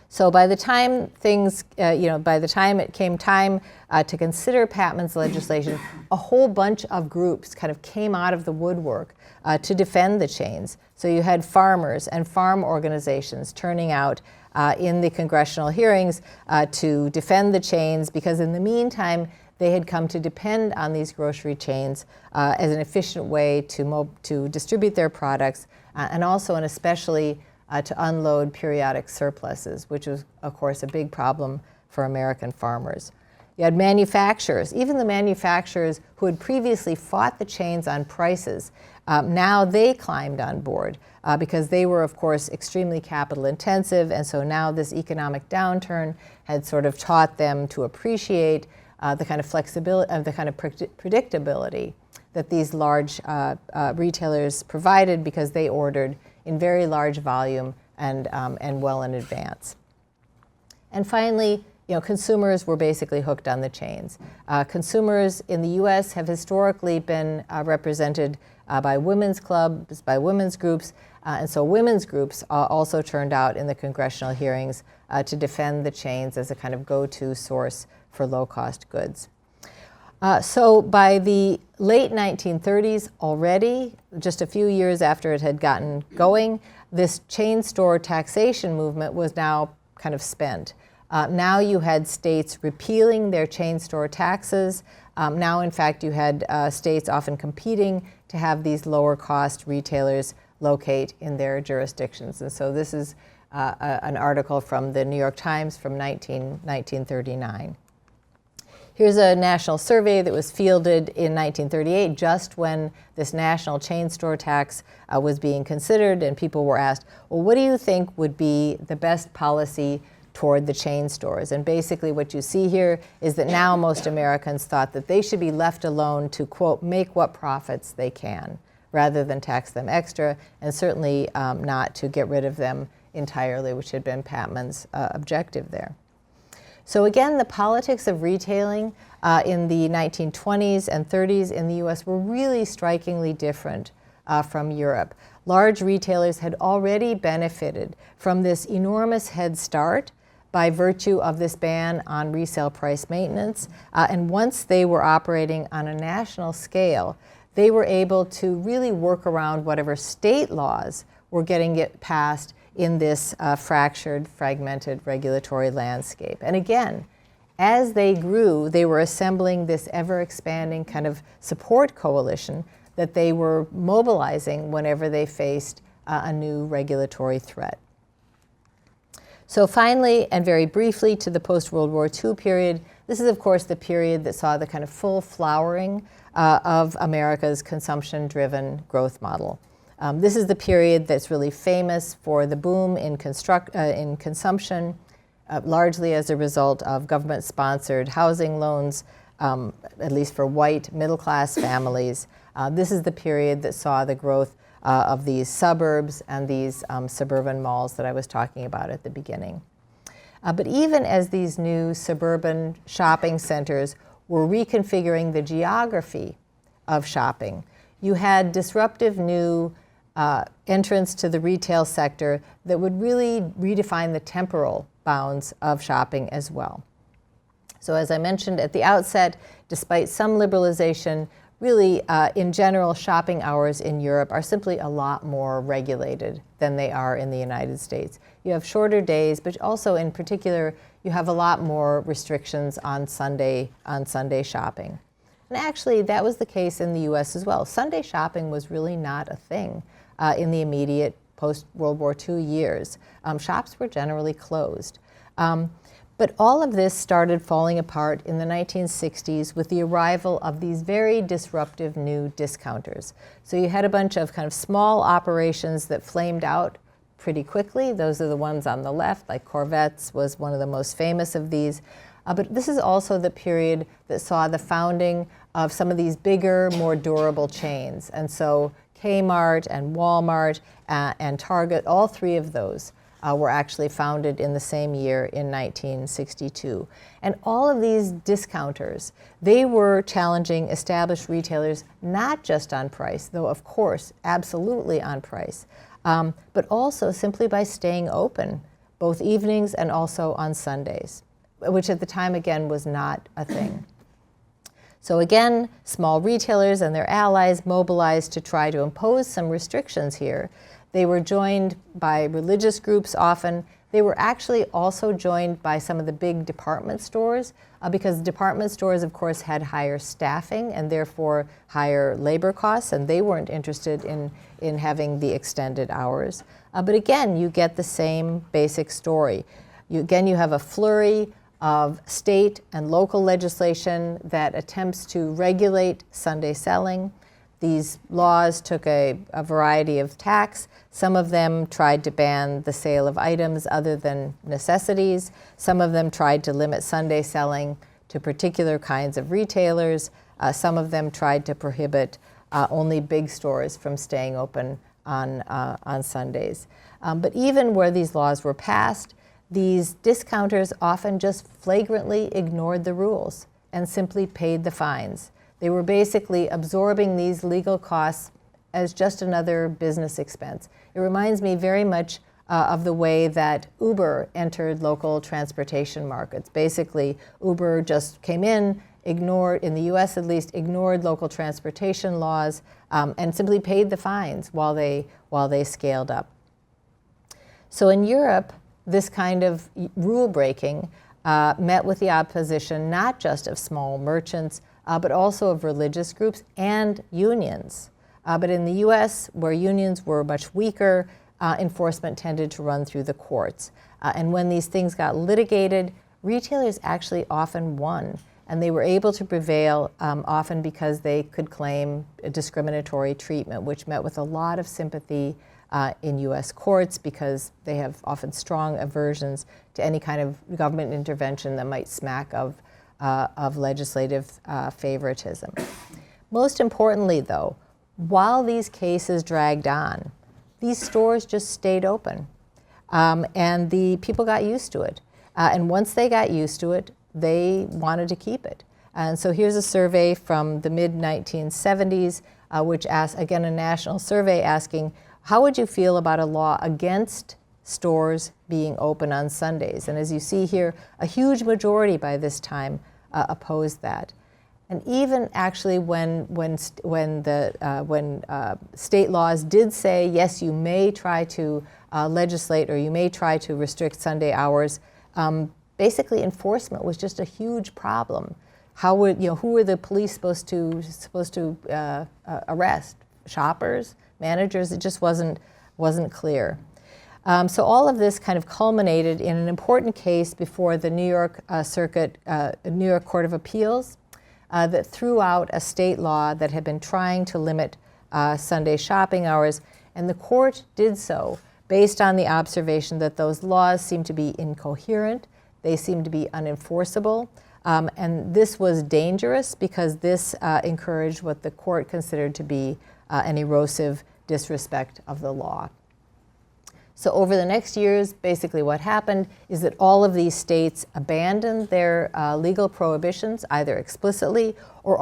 So by the time it came time to consider Patman's legislation, a whole bunch of groups kind of came out of the woodwork to defend the chains. So you had farmers and farm organizations turning out in the congressional hearings to defend the chains, because in the meantime, they had come to depend on these grocery chains as an efficient way to distribute their products, and also and especially to unload periodic surpluses, which was, of course, a big problem for American farmers. You had manufacturers, even the manufacturers who had previously fought the chains on prices, now they climbed on board because they were, of course, extremely capital intensive, and so now this economic downturn had sort of taught them to appreciate the kind of flexibility, the kind of predictability that these large retailers provided, because they ordered in very large volume and well in advance. And finally, consumers were basically hooked on the chains. Consumers in the U.S. have historically been represented by women's clubs, by women's groups, and so women's groups also turned out in the congressional hearings to defend the chains as a kind of go-to source for low-cost goods. So by the late 1930s already, just a few years after it had gotten going, this chain store taxation movement was now kind of spent. Now you had states repealing their chain store taxes. Now, in fact, you had states often competing to have these lower cost retailers locate in their jurisdictions. And so this is an article from the New York Times from 1939. Here's a national survey that was fielded in 1938, just when this national chain store tax was being considered, and people were asked, well, what do you think would be the best policy toward the chain stores? And basically what you see here is that now most Americans thought that they should be left alone to, quote, make what profits they can, rather than tax them extra, and certainly not to get rid of them entirely, which had been Patman's objective there. So again, the politics of retailing in the 1920s and 30s in the US were really strikingly different from Europe. Large retailers had already benefited from this enormous head start by virtue of this ban on resale price maintenance. And once they were operating on a national scale, they were able to really work around whatever state laws were getting it passed in this fractured, fragmented regulatory landscape. And again, as they grew, they were assembling this ever-expanding kind of support coalition that they were mobilizing whenever they faced a new regulatory threat. So finally, and very briefly, to the post-World War II period, this is, of course, the period that saw the kind of full flowering of America's consumption-driven growth model. This is the period that's really famous for the boom in consumption, largely as a result of government-sponsored housing loans, at least for white middle-class families. This is the period that saw the growth of these suburbs and these suburban malls that I was talking about at the beginning. But even as these new suburban shopping centers were reconfiguring the geography of shopping, you had disruptive new entrance to the retail sector that would really redefine the temporal bounds of shopping as well. So as I mentioned at the outset, despite some liberalization, really in general, shopping hours in Europe are simply a lot more regulated than they are in the United States. You have shorter days, but also in particular, you have a lot more restrictions on Sunday shopping. And actually, that was the case in the US as well. Sunday shopping was really not a thing in the immediate post-World War II years. Shops were generally closed. But all of this started falling apart in the 1960s with the arrival of these very disruptive new discounters. So you had a bunch of kind of small operations that flamed out pretty quickly. Those are the ones on the left, like Corvettes was one of the most famous of these. But this is also the period that saw the founding of some of these bigger, more durable chains. And so Kmart and Walmart and Target, all three of those were actually founded in the same year in 1962. And all of these discounters, they were challenging established retailers not just on price, though of course, absolutely on price, but also simply by staying open, both evenings and also on Sundays, which at the time, again, was not a thing. So again, small retailers and their allies mobilized to try to impose some restrictions here. They were joined by religious groups often. They were actually also joined by some of the big department stores because department stores, of course, had higher staffing and therefore higher labor costs, and they weren't interested in having the extended hours. But again, you get the same basic story. You have a flurry of state and local legislation that attempts to regulate Sunday selling. These laws took a variety of tacks. Some of them tried to ban the sale of items other than necessities. Some of them tried to limit Sunday selling to particular kinds of retailers. Some of them tried to prohibit only big stores from staying open on Sundays. But even where these laws were passed, these discounters often just flagrantly ignored the rules and simply paid the fines. They were basically absorbing these legal costs as just another business expense. It reminds me very much of the way that Uber entered local transportation markets. Basically, Uber just came in the US at least, ignored local transportation laws and simply paid the fines while they scaled up. So in Europe, this kind of rule breaking met with the opposition not just of small merchants, but also of religious groups and unions. But in the US, where unions were much weaker, enforcement tended to run through the courts. And when these things got litigated, retailers actually often won. And they were able to prevail often because they could claim discriminatory treatment, which met with a lot of sympathy in US courts because they have often strong aversions to any kind of government intervention that might smack of legislative favoritism. Most importantly, though, while these cases dragged on, these stores just stayed open. And the people got used to it. And once they got used to it, they wanted to keep it. And so here's a survey from the mid-1970s, which asked, again, a national survey asking, how would you feel about a law against stores being open on Sundays? And as you see here, a huge majority by this time opposed that. And even actually when state laws did say, yes, you may try to legislate or you may try to restrict Sunday hours, basically enforcement was just a huge problem. How would, who were the police supposed to arrest? Shoppers? Managers? It just wasn't clear. So all of this kind of culminated in an important case before the New York New York Court of Appeals that threw out a state law that had been trying to limit Sunday shopping hours, and the court did so based on the observation that those laws seemed to be incoherent, they seemed to be unenforceable, and this was dangerous because this encouraged what the court considered to be an erosive disrespect of the law. So over the next years, basically what happened is that all of these states abandoned their legal prohibitions, either explicitly or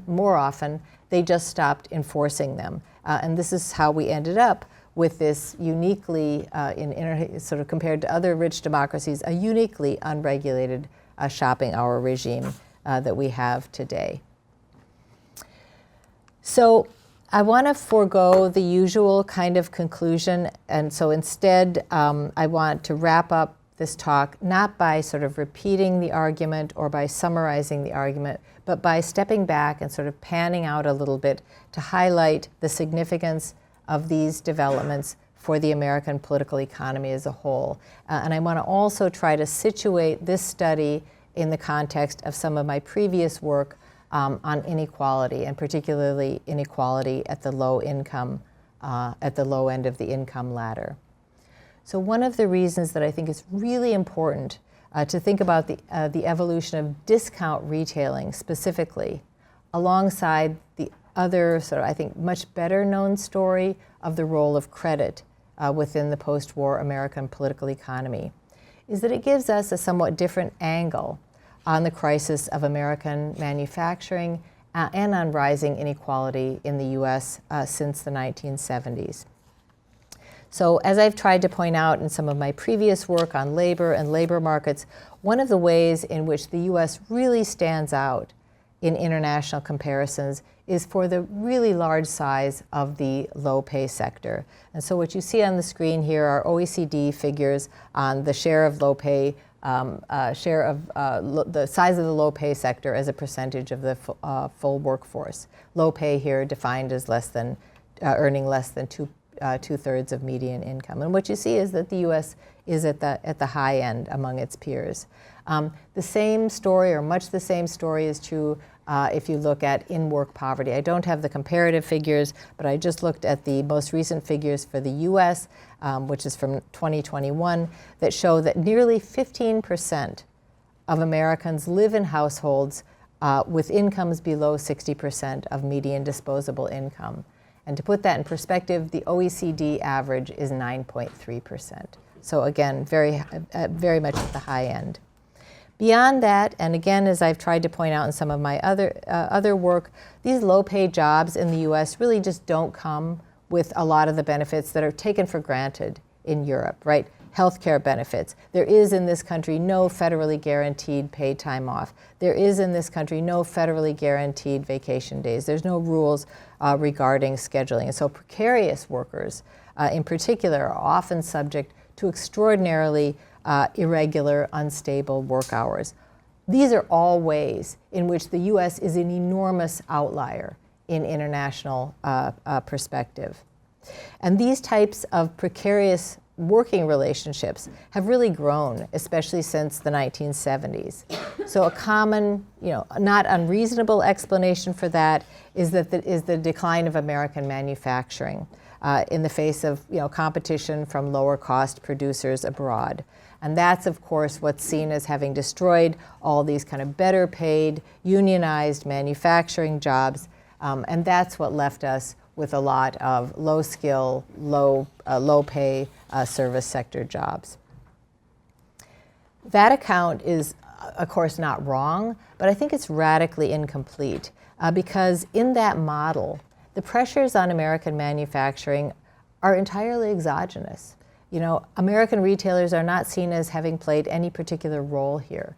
more often, they just stopped enforcing them. And this is how we ended up with this uniquely, sort of compared to other rich democracies, a uniquely unregulated shopping hour regime that we have today. So I want to forego the usual kind of conclusion, and so instead I want to wrap up this talk not by sort of repeating the argument or by summarizing the argument, but by stepping back and sort of panning out a little bit to highlight the significance of these developments for the American political economy as a whole. And I want to also try to situate this study in the context of some of my previous work on inequality, and particularly inequality at the low income, at the low end of the income ladder. So one of the reasons that I think it's really important to think about the evolution of discount retailing specifically, alongside the other sort of, I think, much better known story of the role of credit within the post-war American political economy, is that it gives us a somewhat different angle on the crisis of American manufacturing and on rising inequality in the US since the 1970s. So as I've tried to point out in some of my previous work on labor and labor markets, one of the ways in which the US really stands out in international comparisons is for the really large size of the low pay sector. And so what you see on the screen here are OECD figures on the share of low pay, the size of the low pay sector as a percentage of the full workforce. Low pay here defined as earning less than two-thirds of median income. And what you see is that the US is at the high end among its peers. The same story, or much the same story, is true if you look at in-work poverty. I don't have the comparative figures, but I just looked at the most recent figures for the US, which is from 2021, that show that nearly 15% of Americans live in households with incomes below 60% of median disposable income. And to put that in perspective, the OECD average is 9.3%. So again, very much at the high end. Beyond that, and again, as I've tried to point out in some of my other work, these low-paid jobs in the US really just don't come with a lot of the benefits that are taken for granted in Europe, right? Healthcare benefits. There is in this country no federally guaranteed paid time off. There is in this country no federally guaranteed vacation days. There's no rules regarding scheduling. And so precarious workers in particular are often subject to extraordinarily irregular, unstable work hours. These are all ways in which the US is an enormous outlier in international perspective. And these types of precarious working relationships have really grown, especially since the 1970s. So a common, not unreasonable explanation for that is the decline of American manufacturing in the face of competition from lower cost producers abroad. And that's, of course, what's seen as having destroyed all these kind of better paid, unionized manufacturing jobs. And that's what left us with a lot of low skill, low pay service sector jobs. That account is, of course, not wrong, but I think it's radically incomplete because in that model, the pressures on American manufacturing are entirely exogenous. American retailers are not seen as having played any particular role here.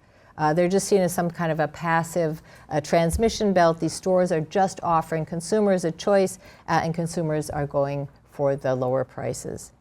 They're just seen as some kind of a passive transmission belt. These stores are just offering consumers a choice, and consumers are going for the lower prices.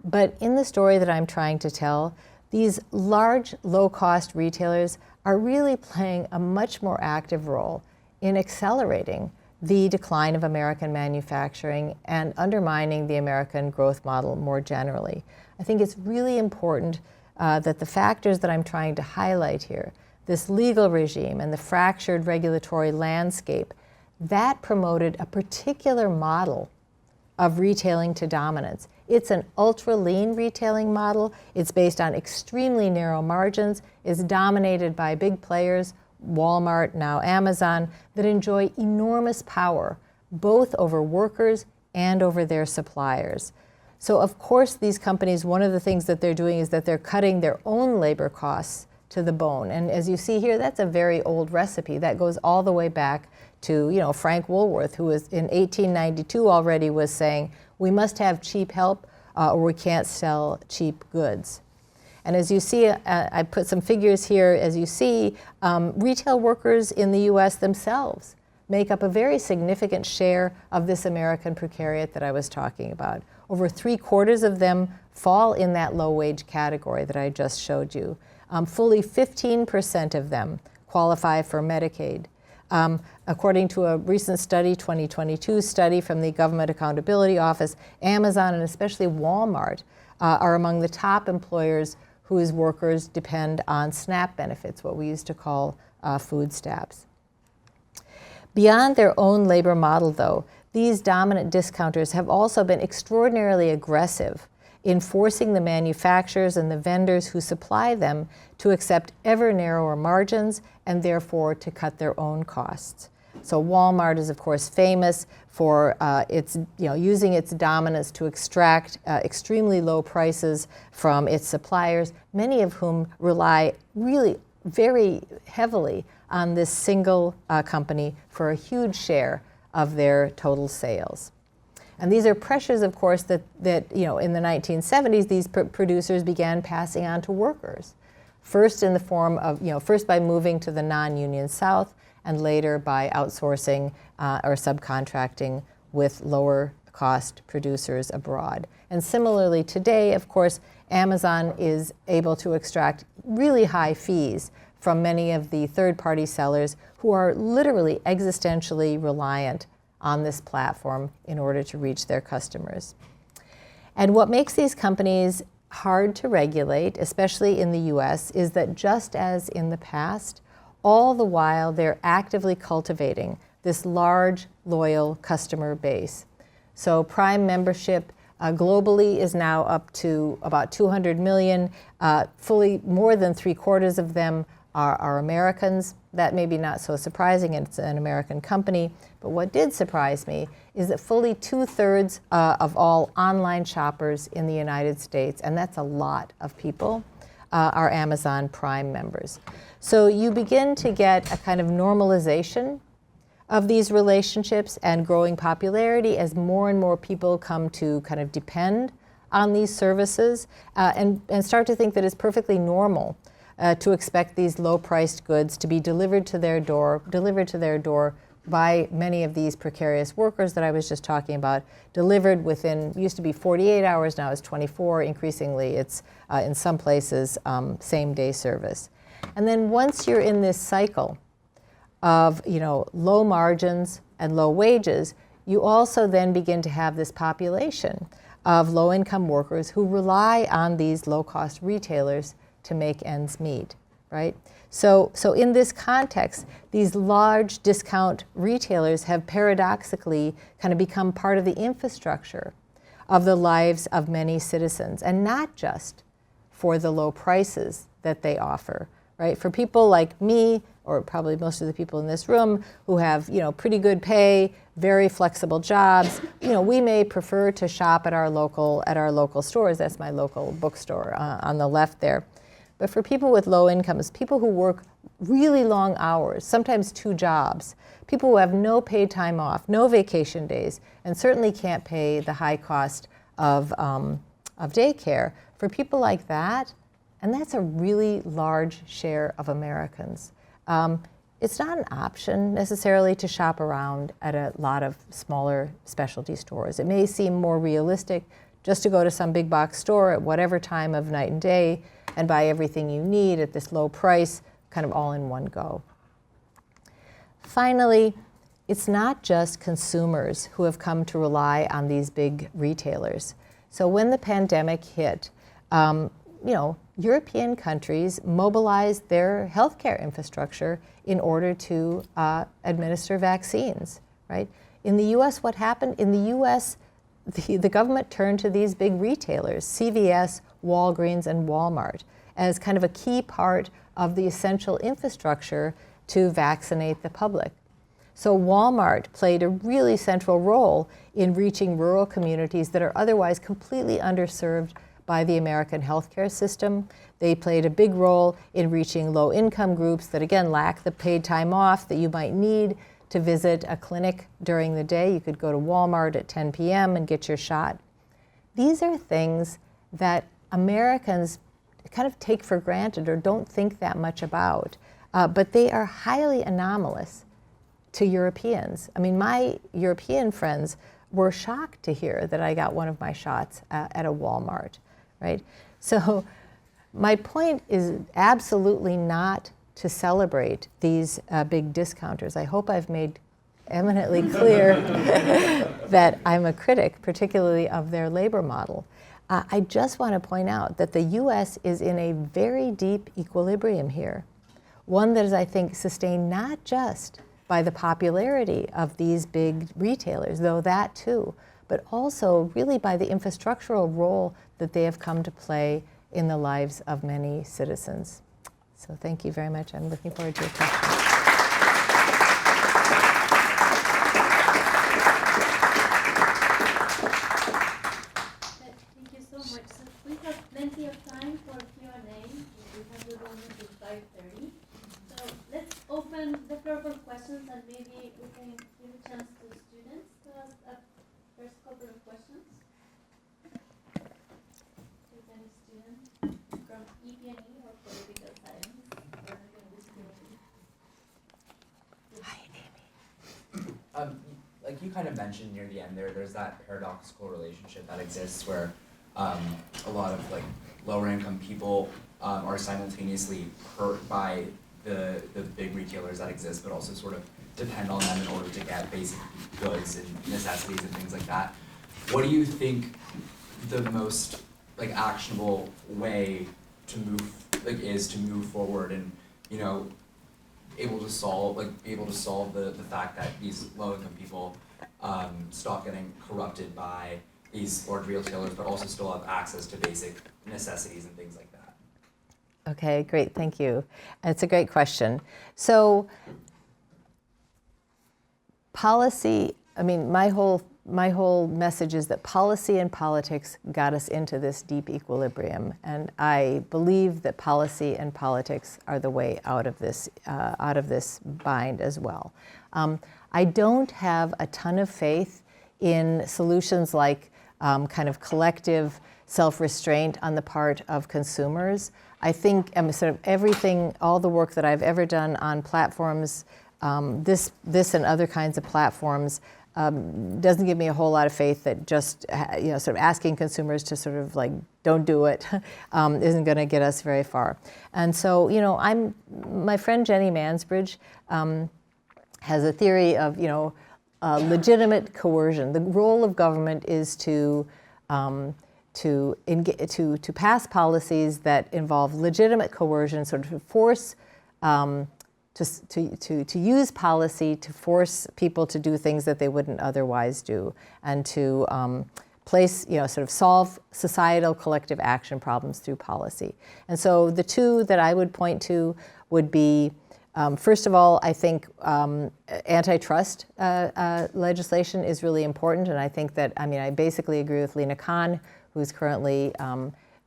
But in the story that I'm trying to tell, these large, low-cost retailers are really playing a much more active role in accelerating the decline of American manufacturing and undermining the American growth model more generally. I think it's really important that the factors that I'm trying to highlight here, this legal regime and the fractured regulatory landscape, that promoted a particular model of retailing to dominance. It's an ultra-lean retailing model. It's based on extremely narrow margins. It's dominated by big players, Walmart, now Amazon, that enjoy enormous power, both over workers and over their suppliers. So of course these companies, one of the things that they're doing is that they're cutting their own labor costs to the bone. And as you see here, that's a very old recipe. That goes all the way back to Frank Woolworth, who was in 1892 already was saying, we must have cheap help or we can't sell cheap goods. And as you see, I put some figures here, as you see, retail workers in the US themselves make up a very significant share of this American precariat that I was talking about. Over 3/4 of them fall in that low-wage category that I just showed you. Fully 15% of them qualify for Medicaid. According to a recent study, 2022 study from the Government Accountability Office, Amazon and especially Walmart are among the top employers whose workers depend on SNAP benefits, what we used to call food stamps. Beyond their own labor model, though, these dominant discounters have also been extraordinarily aggressive in forcing the manufacturers and the vendors who supply them to accept ever narrower margins and therefore to cut their own costs. So Walmart is, of course, famous for using its dominance to extract extremely low prices from its suppliers, many of whom rely really very heavily on this single company for a huge share of their total sales. And these are pressures, of course, that in the 1970s, these producers began passing on to workers. First in the form of, first by moving to the non-union South, and later by outsourcing or subcontracting with lower cost producers abroad. And similarly today, of course, Amazon is able to extract really high fees from many of the third-party sellers who are literally existentially reliant on this platform in order to reach their customers. And what makes these companies hard to regulate, especially in the US, is that just as in the past, all the while they're actively cultivating this large, loyal customer base. So Prime membership globally is now up to about 200 million. Fully more than 3/4 of them are Americans. That may be not so surprising, it's an American company. But what did surprise me is that fully 2/3 of all online shoppers in the United States, and that's a lot of people, are Amazon Prime members. So you begin to get a kind of normalization of these relationships and growing popularity as more and more people come to kind of depend on these services and start to think that it's perfectly normal to expect these low-priced goods to be delivered to their door by many of these precarious workers that I was just talking about, delivered within, used to be 48 hours, now it's 24, increasingly it's in some places same-day service. And then once you're in this cycle of low margins and low wages, you also then begin to have this population of low-income workers who rely on these low-cost retailers to make ends meet, right? So in this context, these large discount retailers have paradoxically kind of become part of the infrastructure of the lives of many citizens, and not just for the low prices that they offer, right? For people like me, or probably most of the people in this room who have, pretty good pay, very flexible jobs, we may prefer to shop at our local stores. That's my local bookstore on the left there. But for people with low incomes, people who work really long hours, sometimes 2 jobs, people who have no paid time off, no vacation days, and certainly can't pay the high cost of daycare, for people like that, and that's a really large share of Americans, it's not an option necessarily to shop around at a lot of smaller specialty stores. It may seem more realistic just to go to some big box store at whatever time of night and day and buy everything you need at this low price, kind of all in one go. Finally, it's not just consumers who have come to rely on these big retailers. So when the pandemic hit, European countries mobilized their healthcare infrastructure in order to administer vaccines, right? In the US, what happened? In the US, the government turned to these big retailers, CVS, Walgreens, and Walmart, as kind of a key part of the essential infrastructure to vaccinate the public. So Walmart played a really central role in reaching rural communities that are otherwise completely underserved by the American healthcare system. They played a big role in reaching low-income groups that, again, lack the paid time off that you might need to visit a clinic during the day. You could go to Walmart at 10 p.m. and get your shot. These are things that Americans kind of take for granted or don't think that much about, but they are highly anomalous to Europeans. I mean, my European friends were shocked to hear that I got one of my shots at a Walmart, right? So my point is absolutely not to celebrate these big discounters. I hope I've made eminently clear that I'm a critic, particularly of their labor model. I just want to point out that the US is in a very deep equilibrium here, one that is, I think, sustained not just by the popularity of these big retailers, though that too, but also really by the infrastructural role that they have come to play in the lives of many citizens. So thank you very much. I'm looking forward to your questions. Thank you so much. So we have plenty of time for Q&A. We have the room until 5:30. So let's open the floor for questions, and maybe we can give a chance to students to ask a first couple of questions. If any student from EP&E or political science or anything with you. Hi, Amy. Like you kind of mentioned near the end there's that paradoxical relationship that exists where a lot of like lower income people are simultaneously hurt by the big retailers that exist, but also sort of depend on them in order to get basic goods and necessities and things like that. What do you think the most like actionable way to move is to move forward and be able to solve the fact that these low income people stop getting corrupted by these large retailers, but also still have access to basic necessities and things like that? Okay, great, thank you. It's a great question. So policy, I mean, my whole message is that policy and politics got us into this deep equilibrium, and I believe that policy and politics are the way out of this bind as well. I don't have a ton of faith in solutions like kind of collective self-restraint on the part of consumers. I think sort of everything, all the work that I've ever done on platforms, this and other kinds of platforms, doesn't give me a whole lot of faith that just sort of asking consumers to sort of like don't do it isn't going to get us very far. And so my friend Jenny Mansbridge has a theory of legitimate coercion. The role of government is to pass policies that involve legitimate coercion, sort of force to use policy to force people to do things that they wouldn't otherwise do, and to sort of solve societal collective action problems through policy. And so the two that I would point to would be, first of all, I think antitrust legislation is really important, and I think that, I basically agree with Lina Khan, who's currently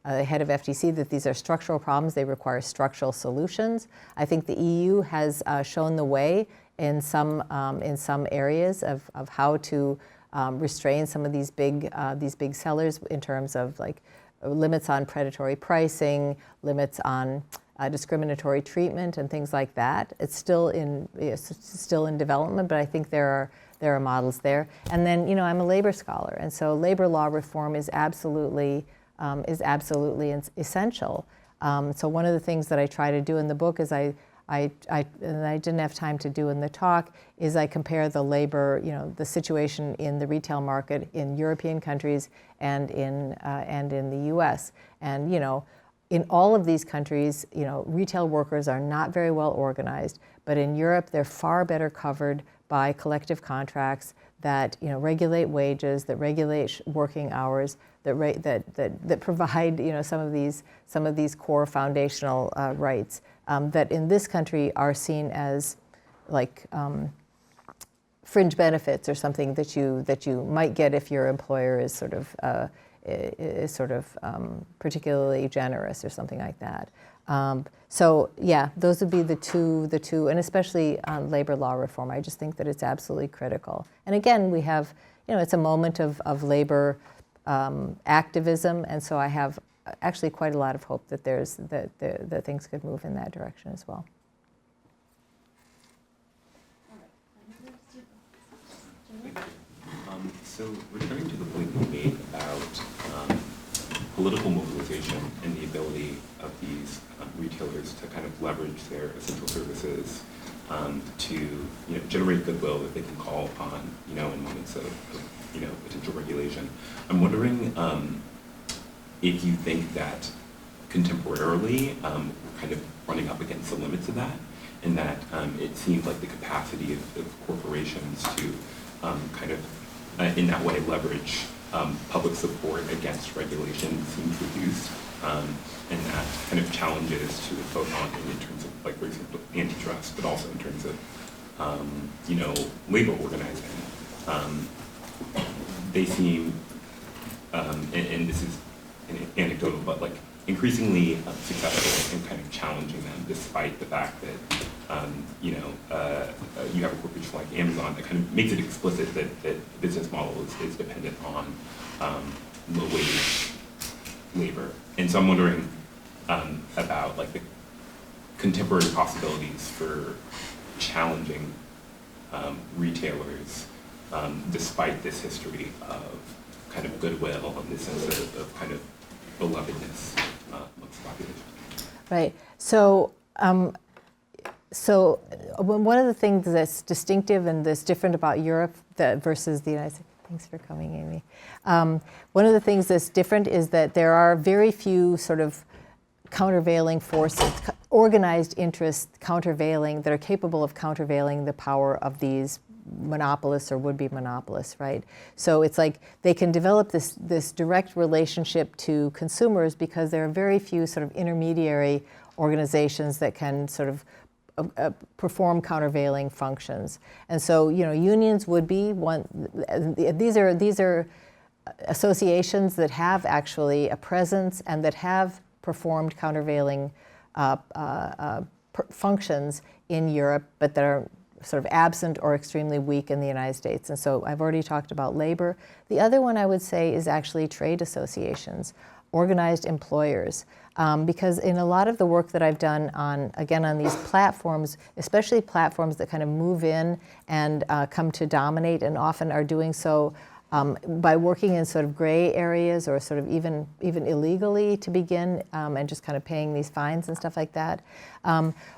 head of FTC, that these are structural problems. They require structural solutions. I think the EU has shown the way in some areas of how to restrain some of these big sellers in terms of like limits on predatory pricing, limits on discriminatory treatment, and things like that. It's still in development, but I think there are models there. And then I'm a labor scholar, and so labor law reform is absolutely essential. So one of the things that I try to do in the book is and I didn't have time to do in the talk, is I compare the labor, the situation in the retail market in European countries and in the U.S. And in all of these countries, retail workers are not very well organized, but in Europe they're far better covered by collective contracts that regulate wages, that regulate working hours, that provide some of these core foundational rights that in this country are seen as like fringe benefits or something that you might get if your employer is sort of particularly generous or something like that. So yeah, those would be the two, and especially on labor law reform, I just think that it's absolutely critical. And again, we have, it's a moment of labor activism, and so I have actually quite a lot of hope that that things could move in that direction as well. So returning to the point you made about political mobilization and the ability of these retail retailers to kind of leverage their essential services to generate goodwill that they can call upon in moments of potential regulation. I'm wondering if you think that contemporarily we're kind of running up against the limits of that, and that it seems like the capacity of corporations to kind of in that way leverage public support against regulation seems reduced, and that kind of challenges to both in terms of, like, for example, antitrust, but also in terms of labor organizing. They seem, and this is anecdotal, but like increasingly successful in kind of challenging them, despite the fact that you have a corporation like Amazon that kind of makes it explicit that the business model is dependent on low wage labor. And so I'm wondering about like the contemporary possibilities for challenging retailers despite this history of kind of goodwill and this sense of kind of belovedness amongst the population. Right. So one of the things that's distinctive and that's different about Europe versus the United States. Thanks for coming, Amy. One of the things that's different is that there are very few sort of countervailing forces, organized interests countervailing, that are capable of countervailing the power of these monopolists or would-be monopolists, right? So it's like they can develop this direct relationship to consumers because there are very few sort of intermediary organizations that can sort of perform countervailing functions. And so, unions would be one. These are associations that have actually a presence and that have performed countervailing functions in Europe, but that are sort of absent or extremely weak in the United States. And so I've already talked about labor. The other one I would say is actually trade associations, organized employers. Because in a lot of the work that I've done on these platforms, especially platforms that kind of move in and come to dominate and often are doing so by working in sort of gray areas or sort of even illegally to begin and just kind of paying these fines and stuff like that.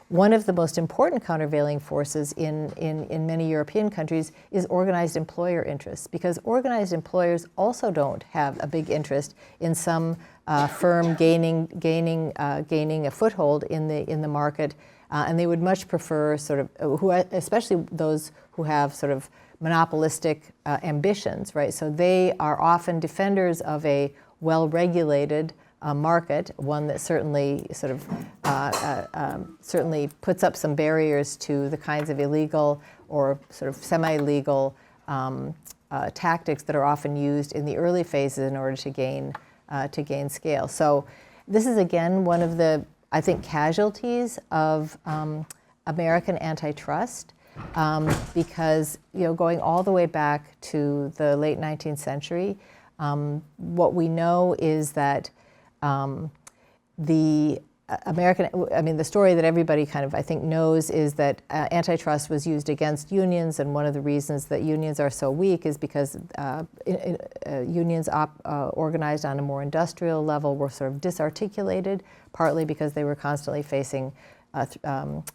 One of the most important countervailing forces in many European countries is organized employer interests, because organized employers also don't have a big interest in some firm gaining a foothold in the market, and they would much prefer sort of especially those who have sort of monopolistic ambitions, right? So they are often defenders of a well-regulated market, one that certainly sort of certainly puts up some barriers to the kinds of illegal or sort of semi-legal tactics that are often used in the early phases in order to gain scale. So this is again one of the, I think, casualties of American antitrust. Because going all the way back to the late 19th century, what we know is that the story that everybody kind of I think knows is that antitrust was used against unions, and one of the reasons that unions are so weak is because unions organized on a more industrial level were sort of disarticulated, partly because they were constantly facing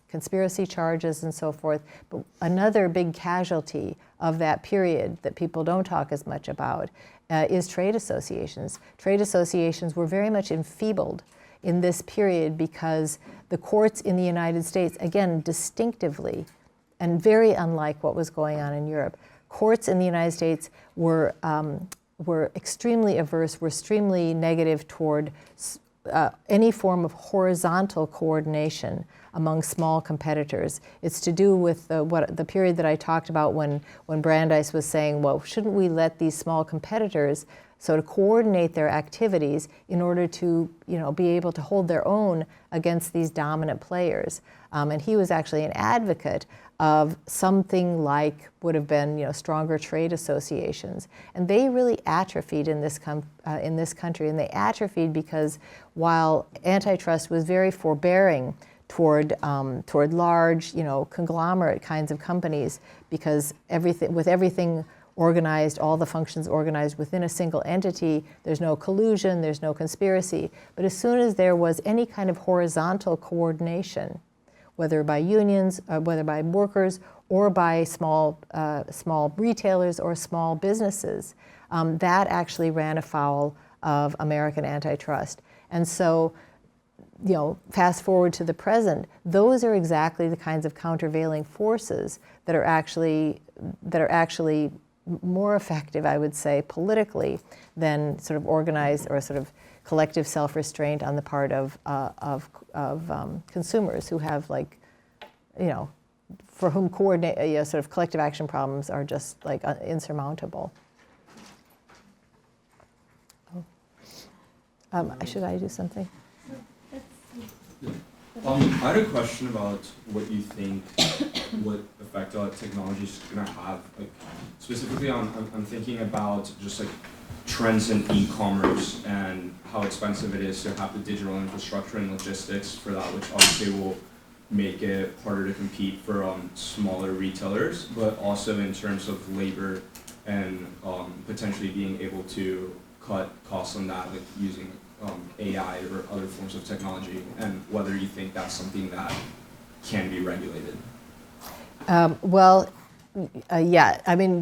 conspiracy charges and so forth. But another big casualty of that period that people don't talk as much about is trade associations. Trade associations were very much enfeebled in this period because the courts in the United States, again, distinctively and very unlike what was going on in Europe, courts in the United States were extremely averse, were extremely negative toward any form of horizontal coordination among small competitors. It's to do with the period that I talked about when Brandeis was saying, well, shouldn't we let these small competitors sort of coordinate their activities in order to be able to hold their own against these dominant players? And he was actually an advocate of something like would have been stronger trade associations, and they really atrophied in this country, and they atrophied because while antitrust was very forbearing toward large conglomerate kinds of companies, because everything organized, all the functions organized within a single entity. There's no collusion, there's no conspiracy. But as soon as there was any kind of horizontal coordination, whether by unions, whether by workers, or by small retailers or small businesses, that actually ran afoul of American antitrust. And so, fast forward to the present, those are exactly the kinds of countervailing forces that are actually more effective, I would say, politically than sort of organized or sort of collective self-restraint on the part of consumers who have, like, for whom sort of collective action problems are just like insurmountable. Should I do something? I had a question about what you think, what effect technology is going to have. Like, specifically, I'm thinking about just like trends in e-commerce and how expensive it is to have the digital infrastructure and logistics for that, which obviously will make it harder to compete for smaller retailers, but also in terms of labor and potentially being able to cut costs on that, like using AI or other forms of technology, and whether you think that's something that can be regulated. Yeah. I mean,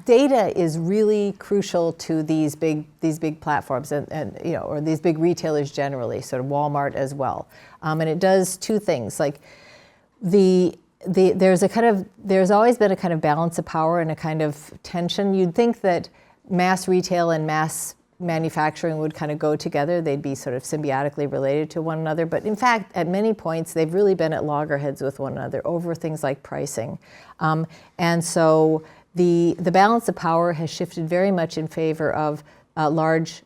data is really crucial to these big platforms and or these big retailers generally, sort of Walmart as well. And it does two things. Like there's always been a kind of balance of power and a kind of tension. You'd think that mass retail and mass manufacturing would kind of go together. They'd be sort of symbiotically related to one another. But in fact, at many points, they've really been at loggerheads with one another over things like pricing. And so the balance of power has shifted very much in favor of large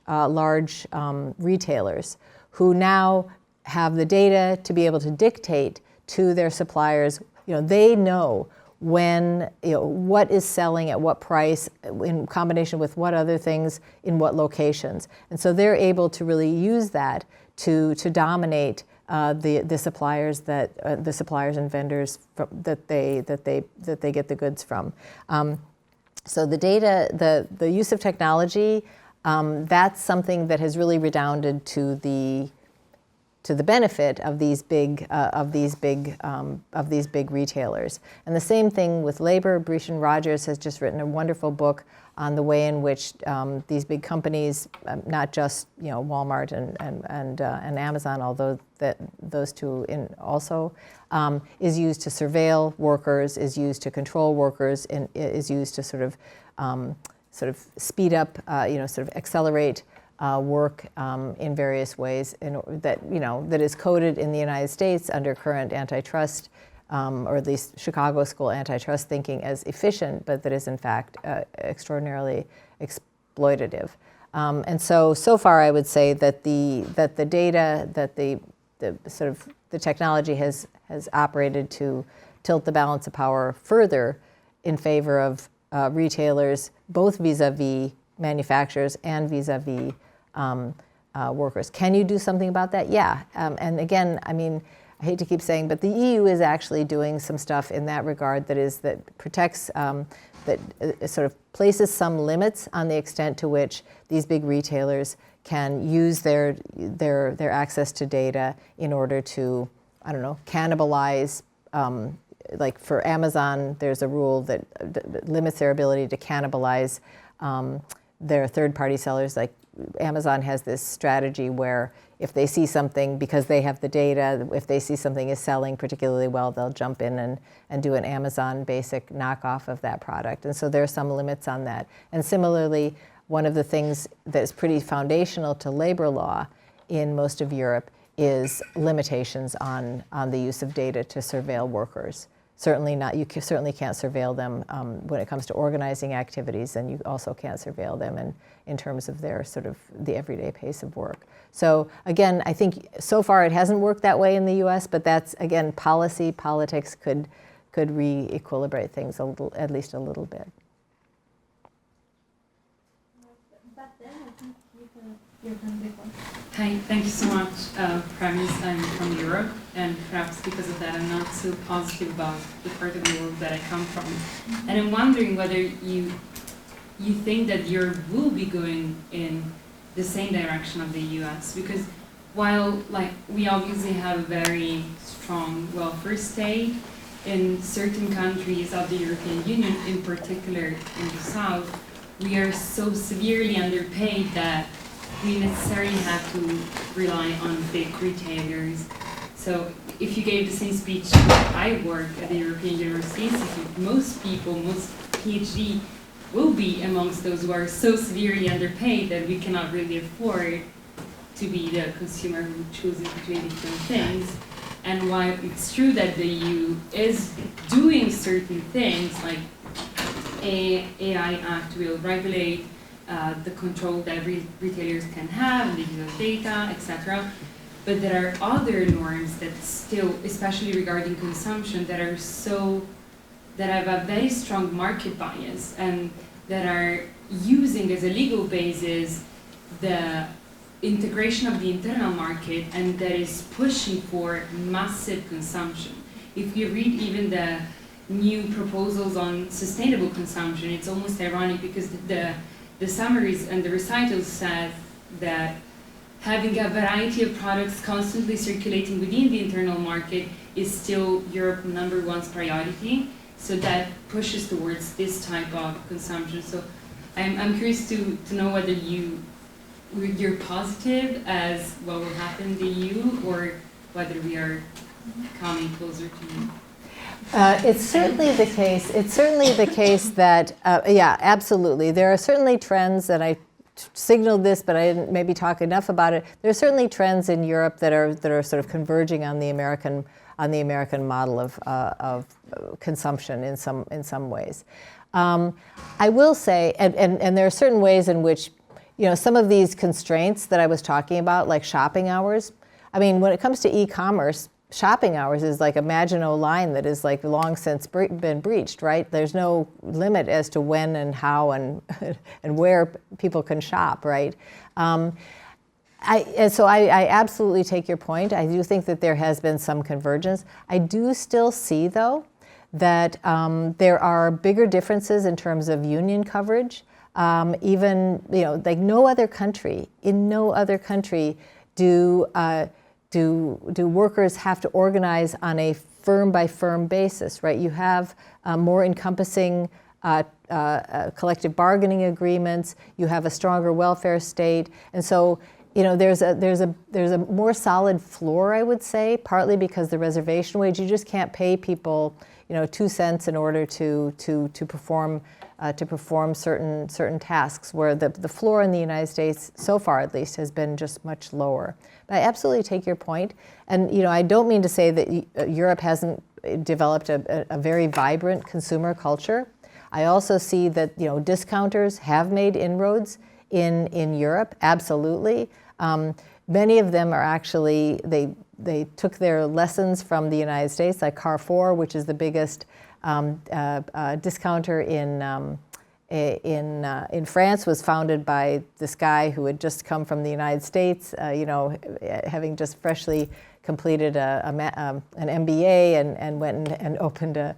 retailers who now have the data to be able to dictate to their suppliers. They know when, what is selling at what price in combination with what other things in what locations. And so they're able to really use that to dominate the suppliers and vendors that they get the goods from. So the data, the use of technology, that's something that has really redounded to the benefit of these big retailers. And the same thing with labor. Brescian Rogers has just written a wonderful book on the way in which these big companies, not just Walmart and Amazon, although those two also, is used to surveil workers, is used to control workers, and is used to sort of speed up, sort of accelerate work in various ways that is coded in the United States under current antitrust, or at least Chicago School antitrust thinking, as efficient, but that is in fact extraordinarily exploitative. And so far, I would say that the data, that the technology has operated to tilt the balance of power further in favor of retailers, both vis-a-vis manufacturers and vis-a-vis workers. Can you do something about that? Yeah. And again, I mean, I hate to keep saying, but the EU is actually doing some stuff in that regard that protects, that sort of places some limits on the extent to which these big retailers can use their access to data in order to, I don't know, cannibalize. Like for Amazon, there's a rule that limits their ability to cannibalize their third-party sellers. Like Amazon has this strategy where if they see something, because they have the data, if they see something is selling particularly well, they'll jump in and do an Amazon basic knockoff of that product. And so there are some limits on that. And similarly, one of the things that is pretty foundational to labor law in most of Europe is limitations on the use of data to surveil workers. Certainly not. You certainly can't surveil them when it comes to organizing activities, and you also can't surveil them in terms of their sort of the everyday pace of work. So again, I think so far it hasn't worked that way in the U.S., but that's again politics could re-equilibrate things at least a little bit. Hi, thank you so much. Premise, I'm from Europe, and perhaps because of that I'm not so positive about the part of the world that I come from. And I'm wondering whether you you think that Europe will be going in the same direction of the US? Because while like we obviously have a very strong welfare state, in certain countries of the European Union, in particular in the South, we are so severely underpaid that we necessarily have to rely on big retailers. So if you gave the same speech where I work at the European University Institute, most people, most PhD will be amongst those who are so severely underpaid that we cannot really afford to be the consumer who chooses between different things. And while it's true that the EU is doing certain things, like AI Act will regulate the control that retailers can have, the use of data, etc. But there are other norms that still, especially regarding consumption, that have a very strong market bias and that are using as a legal basis the integration of the internal market, and that is pushing for massive consumption. If you read even the new proposals on sustainable consumption, it's almost ironic because the summaries and the recitals said that having a variety of products constantly circulating within the internal market is still Europe's #1 priority. So that pushes towards this type of consumption. So I'm curious to know whether you're positive as what will happen in the EU, or whether we are coming closer to you. It's certainly the case. It's certainly the case that, yeah, absolutely. There are certainly trends, and I signaled this, but I didn't maybe talk enough about it. There are certainly trends in Europe that are sort of converging on the American model of consumption in some ways. I will say, and there are certain ways in which, some of these constraints that I was talking about, like shopping hours. I mean, when it comes to e-commerce, shopping hours is like a Maginot Line that is like long since been breached, right? There's no limit as to when and how and where people can shop, right? So I absolutely take your point. I do think that there has been some convergence. I do still see, though, that there are bigger differences in terms of union coverage. Even, like no other country do workers have to organize on a firm-by-firm basis, right? You have more encompassing collective bargaining agreements. You have a stronger welfare state, and so there's a more solid floor, I would say, partly because the reservation wage, you just can't pay people 2 cents in order to perform certain tasks, where the floor in the United States, so far at least, has been just much lower. But I absolutely take your point. And I don't mean to say that Europe hasn't developed a very vibrant consumer culture. I also see that discounters have made inroads in Europe, absolutely. Many of them are actually, they took their lessons from the United States, like Carrefour, which is the biggest discounter in France, was founded by this guy who had just come from the United States, having just freshly completed an MBA and went and opened a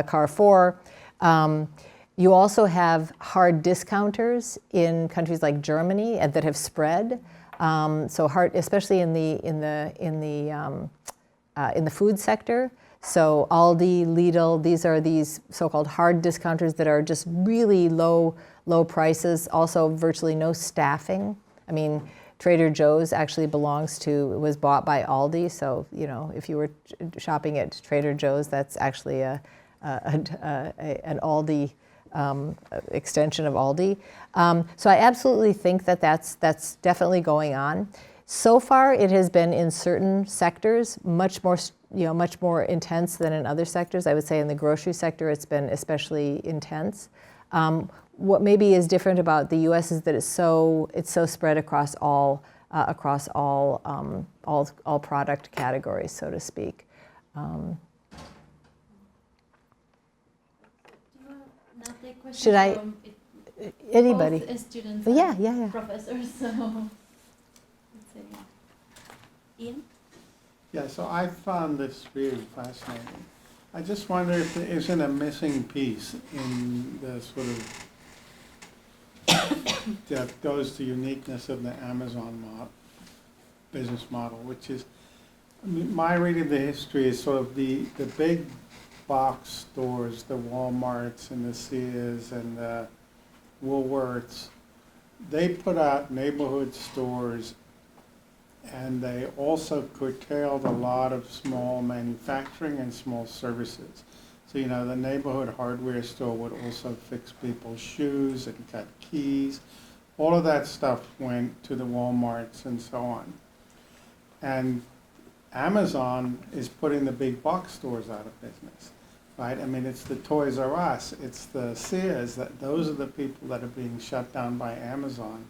Carrefour. You also have hard discounters in countries like Germany that have spread. So hard, especially in the food sector. So Aldi, Lidl, these are these so-called hard discounters that are just really low prices. Also, virtually no staffing. I mean, Trader Joe's actually was bought by Aldi. So if you were shopping at Trader Joe's, that's actually an Aldi. Extension of Aldi. So I absolutely think that that's definitely going on. So far, it has been in certain sectors much more intense than in other sectors. I would say in the grocery sector, it's been especially intense. What maybe is different about the U.S. is that it's so spread across all product categories, so to speak. Should I? Anybody? Both students. Yeah. Professors. So, let's see. Ian? Yeah, so I found this really fascinating. I just wonder if there isn't a missing piece in the sort of that goes to uniqueness of the Amazon business model, which is, I mean, my reading of the history is sort of the big box stores, the Walmarts and the Sears and the Woolworths. They put out neighborhood stores, and they also curtailed a lot of small manufacturing and small services. So, you know, the neighborhood hardware store would also fix people's shoes and cut keys. All of that stuff went to the Walmarts and so on. And Amazon is putting the big box stores out of business, right? I mean, it's the Toys R Us, it's the Sears, those are the people that are being shut down by Amazon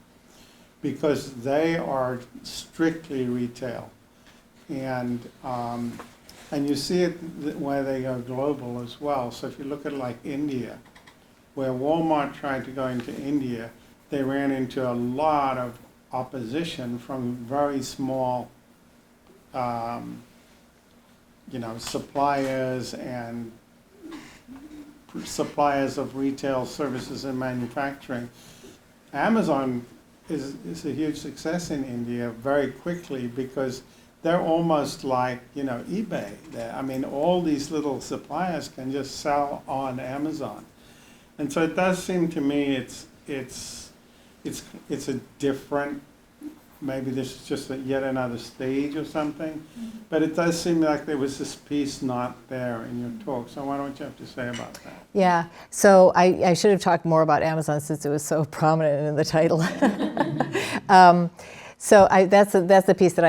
because they are strictly retail. And you see it where they go global as well. So if you look at like India, where Walmart tried to go into India, they ran into a lot of opposition from very small suppliers and suppliers of retail services and manufacturing. Amazon is a huge success in India very quickly because they're almost like, eBay. I mean, all these little suppliers can just sell on Amazon. And so it does seem to me it's a different, maybe this is just yet another stage or something, but it does seem like there was this piece not there in your talk. So why don't you have to say about that? Yeah, so I should have talked more about Amazon since it was so prominent in the title. So that's the piece that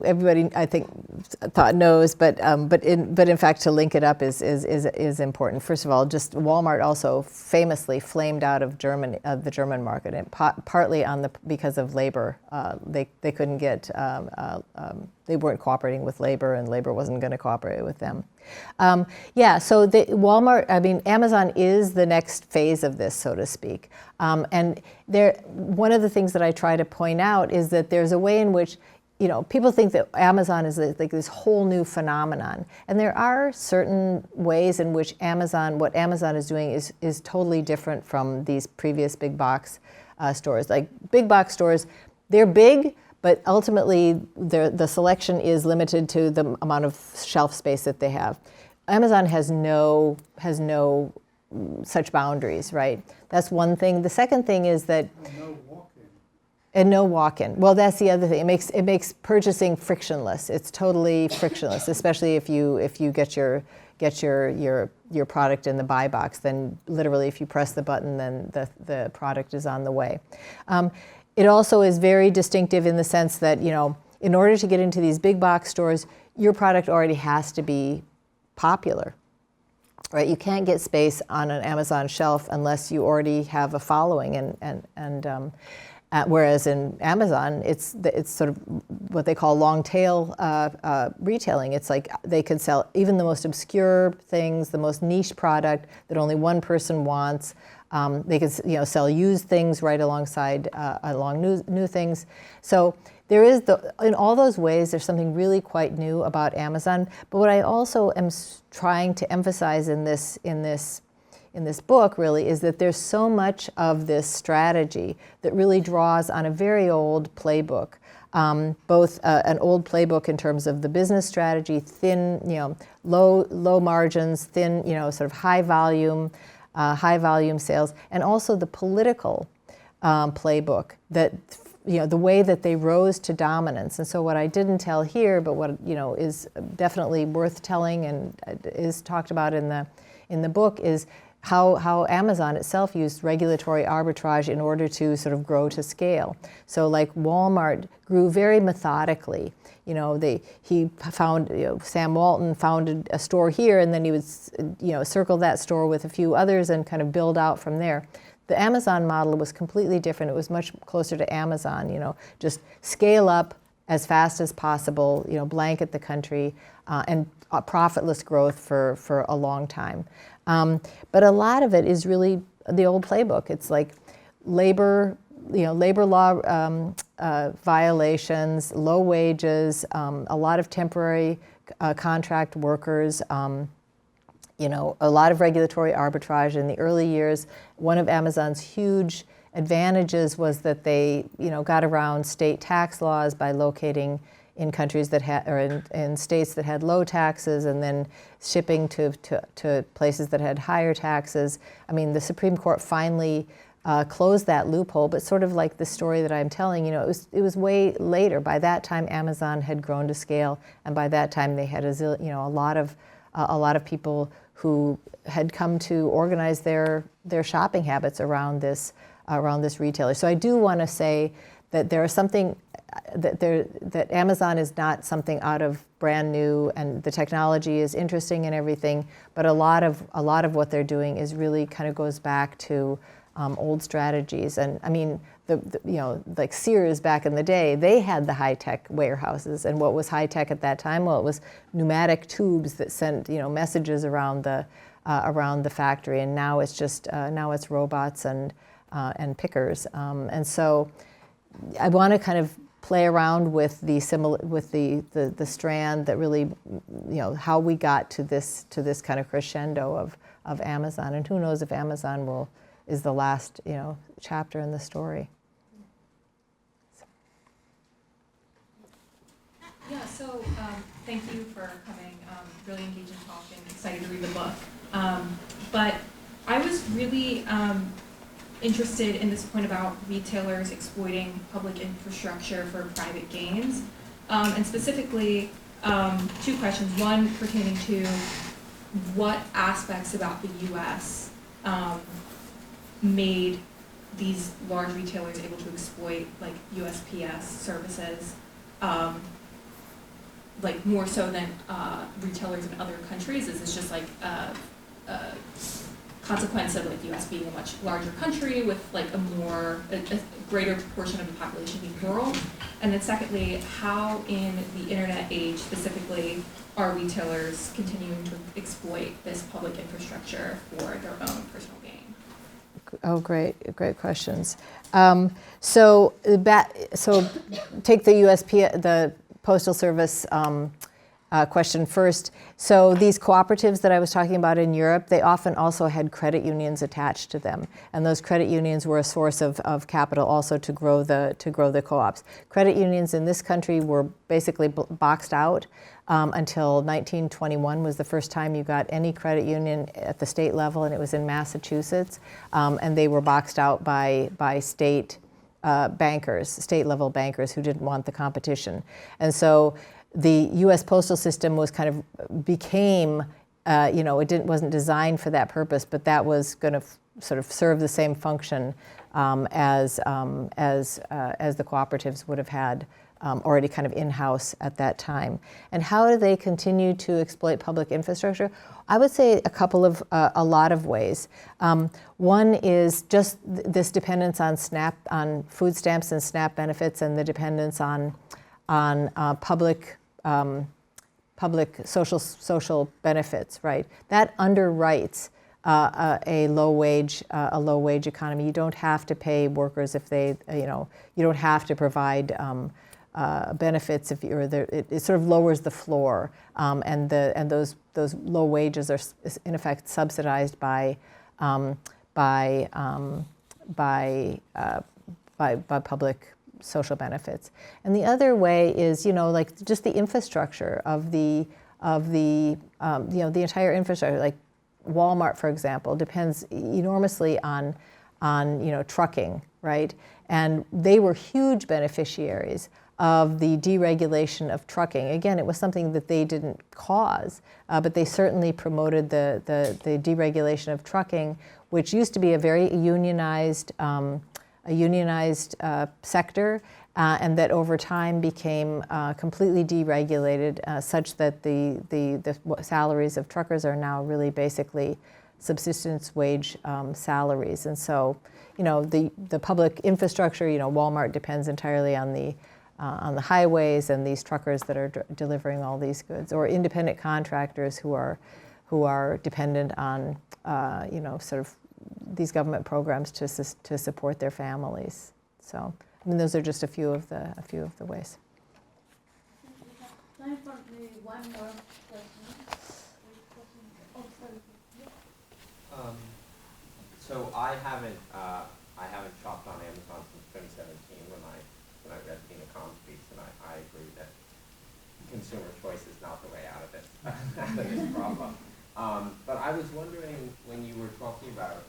everybody I think thought knows, but in fact to link it up is important. First of all, just Walmart also famously flamed out of the German market, and partly because of labor. They couldn't get they weren't cooperating with labor, and labor wasn't going to cooperate with them. So Amazon is the next phase of this, so to speak. And one of the things that I try to point out is that there's a way in which, people think that Amazon is like this whole new phenomenon. And there are certain ways in which what Amazon is doing is totally different from these previous big box stores. Like big box stores, they're big, but ultimately the selection is limited to the amount of shelf space that they have. Amazon has no such boundaries, right? That's one thing. The second thing is that no walk-in. Well, that's the other thing. It makes purchasing frictionless. It's totally frictionless, especially if you get your product in the buy box. Then literally, if you press the button, then the product is on the way. It also is very distinctive in the sense that, in order to get into these big box stores, your product already has to be popular, right? You can't get space on an Amazon shelf unless you already have a following, whereas in Amazon, it's sort of what they call long tail retailing. It's like they could sell even the most obscure things, the most niche product that only one person wants. They could sell used things right alongside new things. So there is in all those ways, there's something really quite new about Amazon. But what I also am trying to emphasize in this book really is that there's so much of this strategy that really draws on a very old playbook. Both an old playbook in terms of the business strategy, thin, low margins, thin, sort of high volume sales, and also the political playbook that, the way that they rose to dominance. And so what I didn't tell here, but what, is definitely worth telling and is talked about in the book is how Amazon itself used regulatory arbitrage in order to sort of grow to scale. So like Walmart grew very methodically. He found, Sam Walton founded a store here, and then he would, circle that store with a few others and kind of build out from there. The Amazon model was completely different. It was much closer to Amazon, just scale up as fast as possible, blanket the country, and profitless growth for a long time. But a lot of it is really the old playbook. It's like labor law violations, low wages, a lot of temporary contract workers, a lot of regulatory arbitrage in the early years. One of Amazon's huge advantages was that they, got around state tax laws by locating in countries that had, or in states that had low taxes, and then shipping to places that had higher taxes. I mean, the Supreme Court finally closed that loophole, but sort of like the story that I'm telling, it was way later. By that time, Amazon had grown to scale, and by that time, they had a lot of people who had come to organize their shopping habits around this retailer. So I do want to say that there is something that Amazon is not something out of brand new, and the technology is interesting and everything, but a lot of what they're doing is really kind of goes back to old strategies. And I mean, like Sears back in the day, they had the high-tech warehouses, and what was high-tech at that time? Well, it was pneumatic tubes that sent messages around the factory, and now it's just now it's robots and pickers, and so I want to kind of play around with the strand that really, how we got to this kind of crescendo of Amazon, and who knows if Amazon is the last chapter in the story. Yeah. So thank you for coming. Really engaging talk, and excited to read the book. But I was really interested in this point about retailers exploiting public infrastructure for private gains, and specifically two questions. One pertaining to what aspects about the U.S. Made these large retailers able to exploit like USPS services, like more so than retailers in other countries? Is this just like a consequence of like the U.S. being a much larger country with like a greater proportion of the population being rural? And then secondly, how in the internet age specifically are retailers continuing to exploit this public infrastructure for their own personal gain? Oh, great questions. So take the USP, the Postal Service question first. So these cooperatives that I was talking about in Europe, they often also had credit unions attached to them, and those credit unions were a source of capital also to grow the co-ops. Credit unions in this country were basically boxed out until 1921 was the first time you got any credit union at the state level, and it was in Massachusetts, and they were boxed out by state bankers, state-level bankers who didn't want the competition. And so the U.S. postal system was kind of became, it wasn't designed for that purpose, but that was going to sort of serve the same function as the cooperatives would have had already kind of in-house at that time. And how do they continue to exploit public infrastructure? I would say a lot of ways. One is just this dependence on food stamps and SNAP benefits, and the dependence on public social benefits, right? That underwrites a low wage economy. You don't have to pay workers if they, you don't have to provide benefits if you're there. It sort of lowers the floor, and those low wages are in effect subsidized by public social benefits. And the other way is, like just the infrastructure of the entire infrastructure. Like Walmart, for example, depends enormously on trucking, right? And they were huge beneficiaries of the deregulation of trucking. Again, it was something that they didn't cause, but they certainly promoted the deregulation of trucking, which used to be a very unionized sector, and that over time became completely deregulated, such that the salaries of truckers are now really basically subsistence wage salaries. And so, the public infrastructure, Walmart depends entirely on the highways and these truckers that are delivering all these goods, or independent contractors who are dependent on sort of these government programs to support their families. So, I mean, those are just a few of the ways. Time for maybe one more question. So I haven't I haven't shopped on Amazon since 2017 when I read the Economics piece, and I agree that consumer choice is not the way out of it, out of this problem. But I was wondering, when you were talking about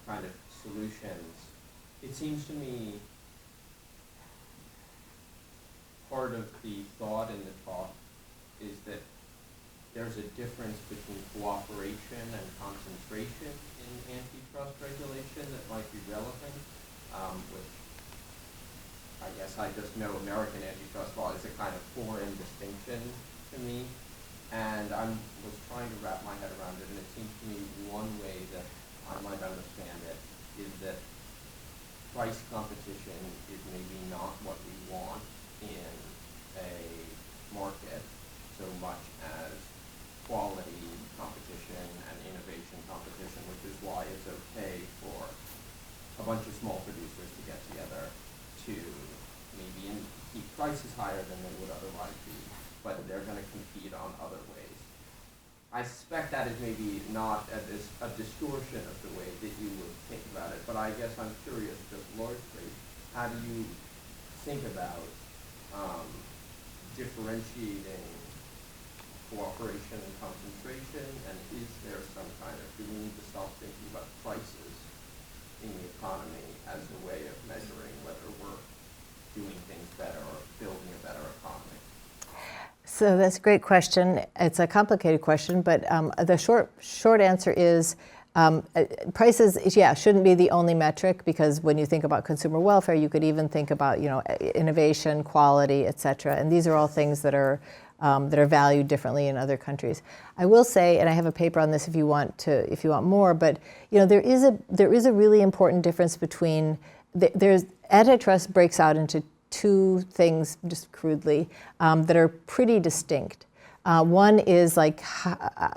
kind of solutions, it seems to me part of the thought in the talk is that there's a difference between cooperation and concentration in antitrust regulation that might be relevant, which I guess I just know American antitrust law is a kind of foreign distinction to me. And I was trying to wrap my head around it, and it seems to me one way that I might understand it is that price competition is maybe not what we want in a market so much as quality competition and innovation competition, which is why it's okay for a bunch of small producers to get together to maybe keep prices higher than they would otherwise be, but they're going to compete on other ways. I suspect that is maybe not a distortion of the way that you would think about it, but I guess I'm curious, just largely, how do you think about differentiating cooperation and concentration, and is there some kind of, do we need to stop thinking about prices in the economy as a way of measuring whether we're doing things better or building a better economy? So that's a great question. It's a complicated question, but the short answer is prices, shouldn't be the only metric, because when you think about consumer welfare, you could even think about, innovation, quality, et cetera. And these are all things that are valued differently in other countries. I will say, and I have a paper on this if you want more, but there is a really important difference between there's antitrust breaks out into two things, just crudely, that are pretty distinct. One is like,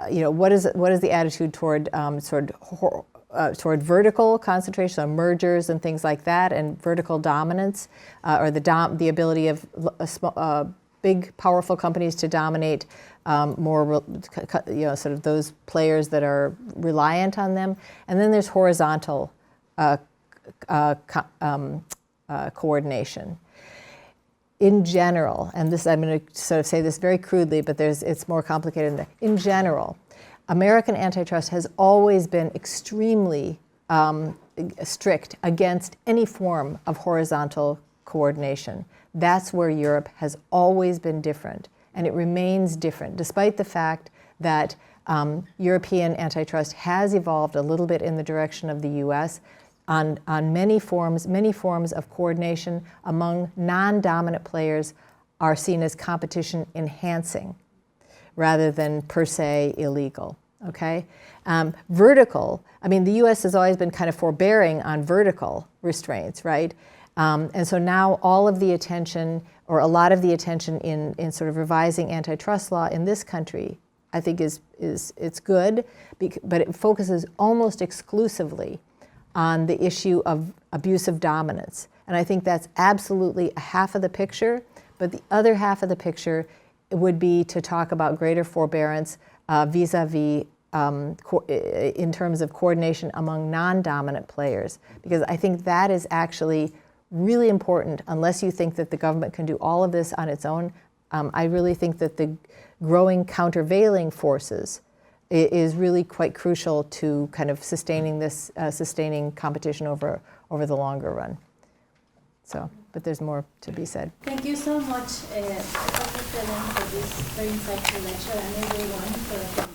what is the attitude toward vertical concentration, so mergers and things like that, and vertical dominance, or the ability of big, powerful companies to dominate more, sort of those players that are reliant on them. And then there's horizontal coordination. In general, and this, I'm going to sort of say this very crudely, but it's more complicated than that. In general, American antitrust has always been extremely strict against any form of horizontal coordination. That's where Europe has always been different, and it remains different, despite the fact that European antitrust has evolved a little bit in the direction of the US. On many forms of coordination among non-dominant players are seen as competition enhancing rather than per se illegal, okay? Vertical, the US has always been kind of forbearing on vertical restraints, right? And so now all of the attention, or a lot of the attention in sort of revising antitrust law in this country, I think it's good, but it focuses almost exclusively on the issue of abusive dominance. And I think that's absolutely a half of the picture, but the other half of the picture would be to talk about greater forbearance vis-a-vis in terms of coordination among non-dominant players, because I think that is actually really important. Unless you think that the government can do all of this on its own, I really think that the growing countervailing forces is really quite crucial to kind of sustaining competition over the longer run. So, but there's more to be said. Thank you so much, Dr. Thelen, for this very insightful lecture, and everyone for